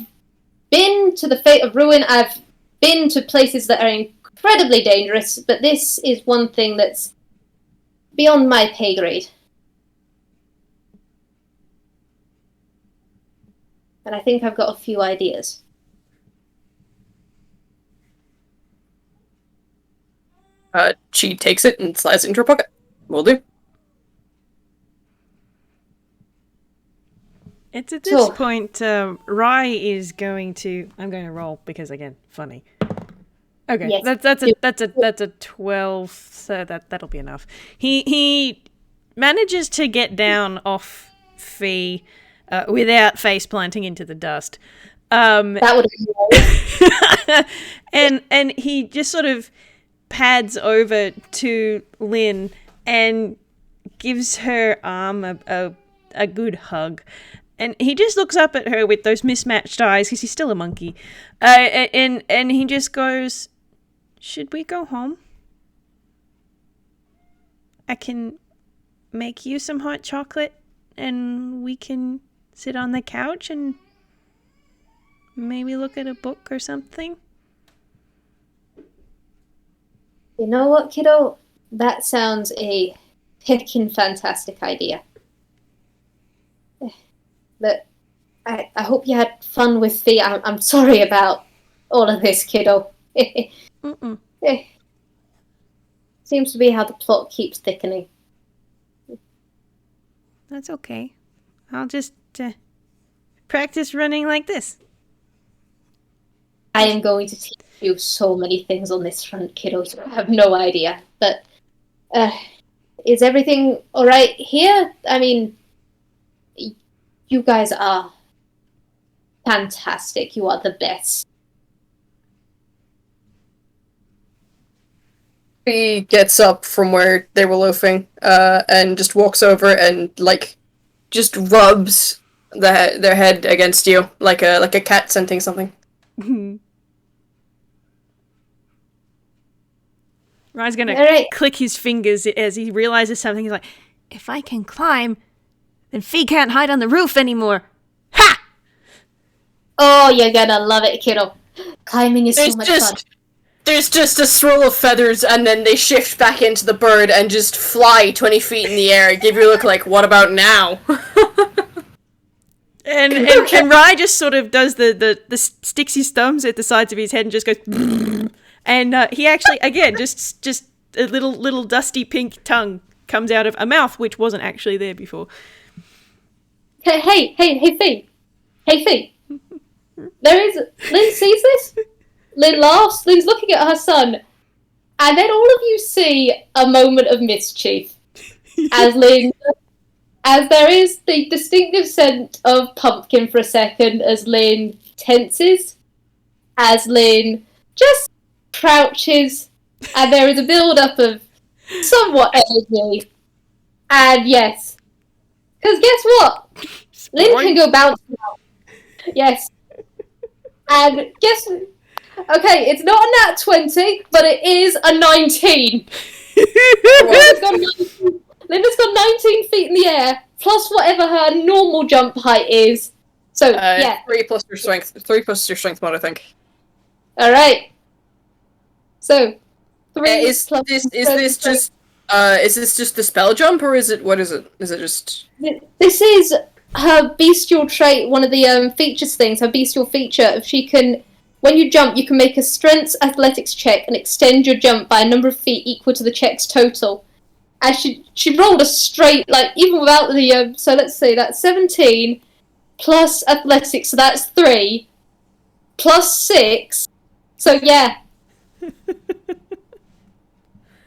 [SPEAKER 2] been to the Fate of Ruin. I've been to places that are incredibly dangerous, but this is one thing that's beyond my pay grade. And I think I've got a few ideas.
[SPEAKER 3] She takes it and slides it into her pocket. Will do.
[SPEAKER 1] It's at this point, Rai is going to. I'm going to roll because again, funny. Okay, yes. that's a 12, so that'll be enough. He manages to get down off Fee without face planting into the dust.
[SPEAKER 2] That would
[SPEAKER 1] have and he just sort of pads over to Lin and gives her arm a good hug. And he just looks up at her with those mismatched eyes because he's still a monkey. And he just goes, "Should we go home? I can make you some hot chocolate and we can sit on the couch and maybe look at a book or something."
[SPEAKER 2] You know what, kiddo? That sounds a heckin' fantastic idea. But I hope you had fun with Fee. I'm sorry about all of this, kiddo. Seems to be how the plot keeps thickening.
[SPEAKER 1] That's okay. I'll just practice running like this.
[SPEAKER 2] I am going to teach you so many things on this front, kiddo. You have no idea. But is everything all right here? I mean, you guys are fantastic. You are the best.
[SPEAKER 3] He gets up from where they were loafing and just walks over and just rubs their head against you like a cat scenting something.
[SPEAKER 1] Rai's gonna click his fingers as he realizes something. He's like, "If I can climb, then Fee can't hide on the roof anymore." Ha!
[SPEAKER 2] Oh, you're gonna love it, kiddo. Climbing is so much fun.
[SPEAKER 3] There's just a swirl of feathers, and then they shift back into the bird and just fly 20 feet in the air. Give you a look like, what about now?
[SPEAKER 1] and Rai just sort of does the sticks his thumbs at the sides of his head and just goes, and he actually, again, just a little dusty pink tongue comes out of a mouth which wasn't actually there before.
[SPEAKER 2] Hey, Fee. Hey, Fee. Lin sees this. Lin laughs. Lin's looking at her son. And then all of you see a moment of mischief. As there is the distinctive scent of pumpkin for a second as Lin tenses. As Lin just crouches. And there is a build-up of somewhat energy. And yes. Because guess what? Lin can go bouncing out. Yes. And guess... Okay, it's not a nat 20, but it is a 19. Linda's got 19 feet in the air, plus whatever her normal jump height is. So, yeah.
[SPEAKER 3] 3 plus your strength. 3 plus your strength mod, I think.
[SPEAKER 2] Alright. So, 3
[SPEAKER 3] is this just the spell jump, or is it, what is it? Is it just...
[SPEAKER 2] This is her bestial trait, one of the features things, her bestial feature. If she can... When you jump, you can make a strength athletics check and extend your jump by a number of feet equal to the check's total. And she rolled a straight, even without the... so let's say that's 17 plus athletics, so that's 3 plus 6. So yeah.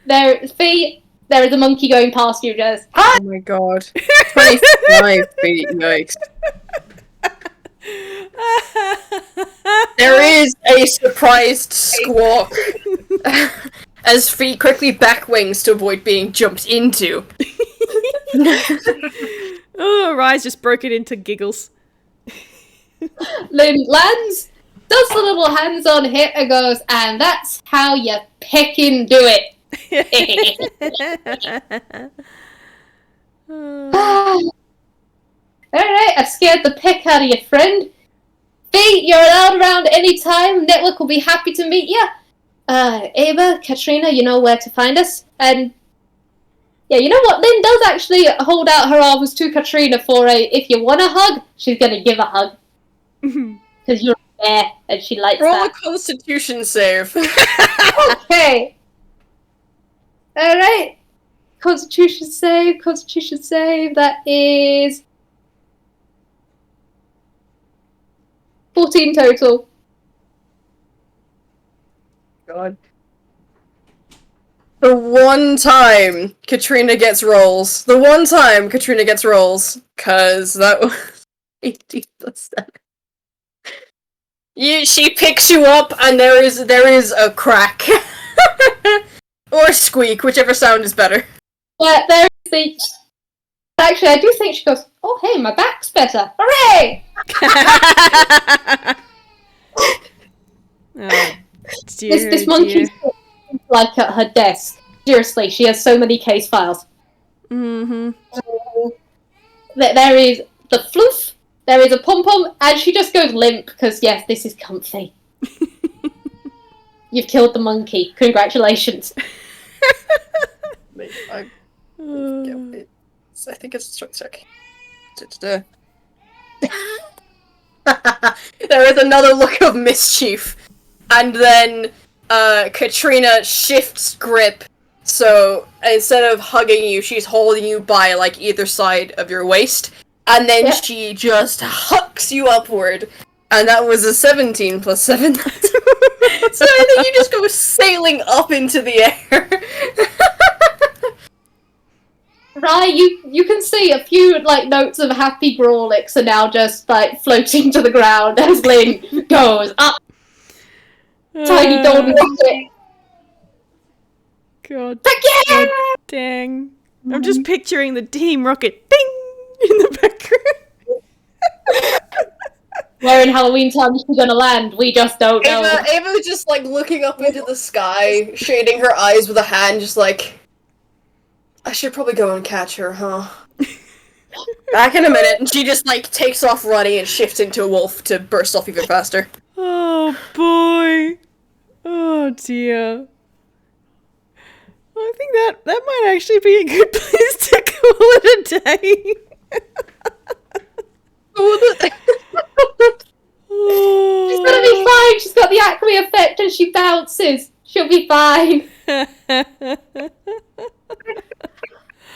[SPEAKER 2] There is a monkey going past you, Jez.
[SPEAKER 3] Oh my god. 25 feet, yikes. There is a surprised squawk as Fee quickly back wings to avoid being jumped into.
[SPEAKER 1] Oh, Rai's just broken into giggles.
[SPEAKER 2] Lin lands, does the little hands-on hit and goes, and that's how you peckin' do it. Alright, I scared the peck out of your friend. Fee, you're allowed around any time. Network will be happy to meet you. Ava, Katrina, you know where to find us. And yeah, you know what? Lin does actually hold out her arms to Katrina for if you want a hug, she's gonna give a hug. Because you're there, and she likes that.
[SPEAKER 3] Roll a Constitution save.
[SPEAKER 2] Okay. Alright. Constitution save. That is 14 total.
[SPEAKER 3] God. The one time Katrina gets rolls. Cause that was 18 plus 7. She picks you up and there is a crack. Or squeak, whichever sound is better.
[SPEAKER 2] Yeah, there is the... Actually, I do think she goes, oh hey, my back's better. Hooray!
[SPEAKER 1] Oh, dear,
[SPEAKER 2] This monkey's like at her desk. Seriously, she has so many case files.
[SPEAKER 1] Mm-hmm.
[SPEAKER 2] There is the floof, there is a pom-pom, and she just goes limp because, yes, this is comfy. You've killed the monkey. Congratulations.
[SPEAKER 3] I think it's a strength check. There is another look of mischief. And then Katrina shifts grip. So instead of hugging you, she's holding you by like either side of your waist. And then she just hucks you upward. And that was a 17 plus 7. So I think you just go sailing up into the air.
[SPEAKER 2] Rai, you can see a few like notes of happy Grawlix are now just like floating to the ground as Lin goes up. Tiny golden rocket.
[SPEAKER 1] God,
[SPEAKER 2] Again!
[SPEAKER 1] God dang. I'm just picturing the Team Rocket ding in the background.
[SPEAKER 2] Where in Halloween time is she gonna land? We just don't know.
[SPEAKER 3] Ava's just like looking up into the sky, shading her eyes with a hand, just like, I should probably go and catch her, huh? Back in a minute, and she just like takes off running and shifts into a wolf to burst off even faster.
[SPEAKER 1] Oh boy. Oh dear. I think that might actually be a good place to call it a day.
[SPEAKER 2] She's gonna be fine. She's got the Acme effect and she bounces. She'll be fine.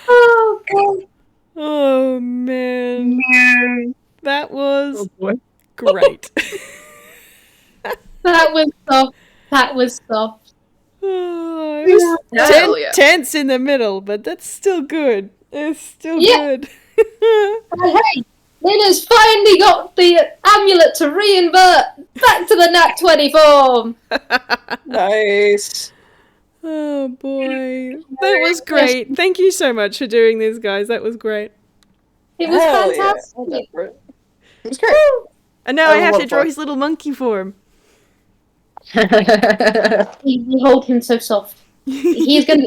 [SPEAKER 2] Oh god.
[SPEAKER 1] Oh man. That was great.
[SPEAKER 2] That was soft. That was soft.
[SPEAKER 1] Oh, it was tense in the middle, but that's still good. It's still good.
[SPEAKER 2] Hey, Lin has finally got the amulet to reinvert back to the Nat 20 form.
[SPEAKER 3] Nice.
[SPEAKER 1] Oh boy. That was great. Thank you so much for doing this, guys. That was great.
[SPEAKER 2] It was fantastic.
[SPEAKER 3] Yeah. It was great.
[SPEAKER 1] And now I have to draw his little monkey form.
[SPEAKER 2] You hold him so soft. He's gonna.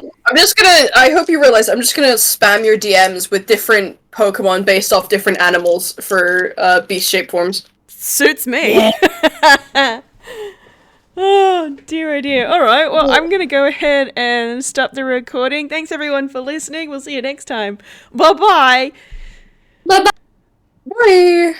[SPEAKER 3] I hope you realize I'm just gonna spam your DMs with different Pokemon based off different animals for beast shape forms.
[SPEAKER 1] Suits me. Yeah. Oh dear, oh dear. Alright, well, I'm gonna go ahead and stop the recording. Thanks everyone for listening. We'll see you next time. Bye-bye.
[SPEAKER 2] Bye-bye.
[SPEAKER 3] Bye.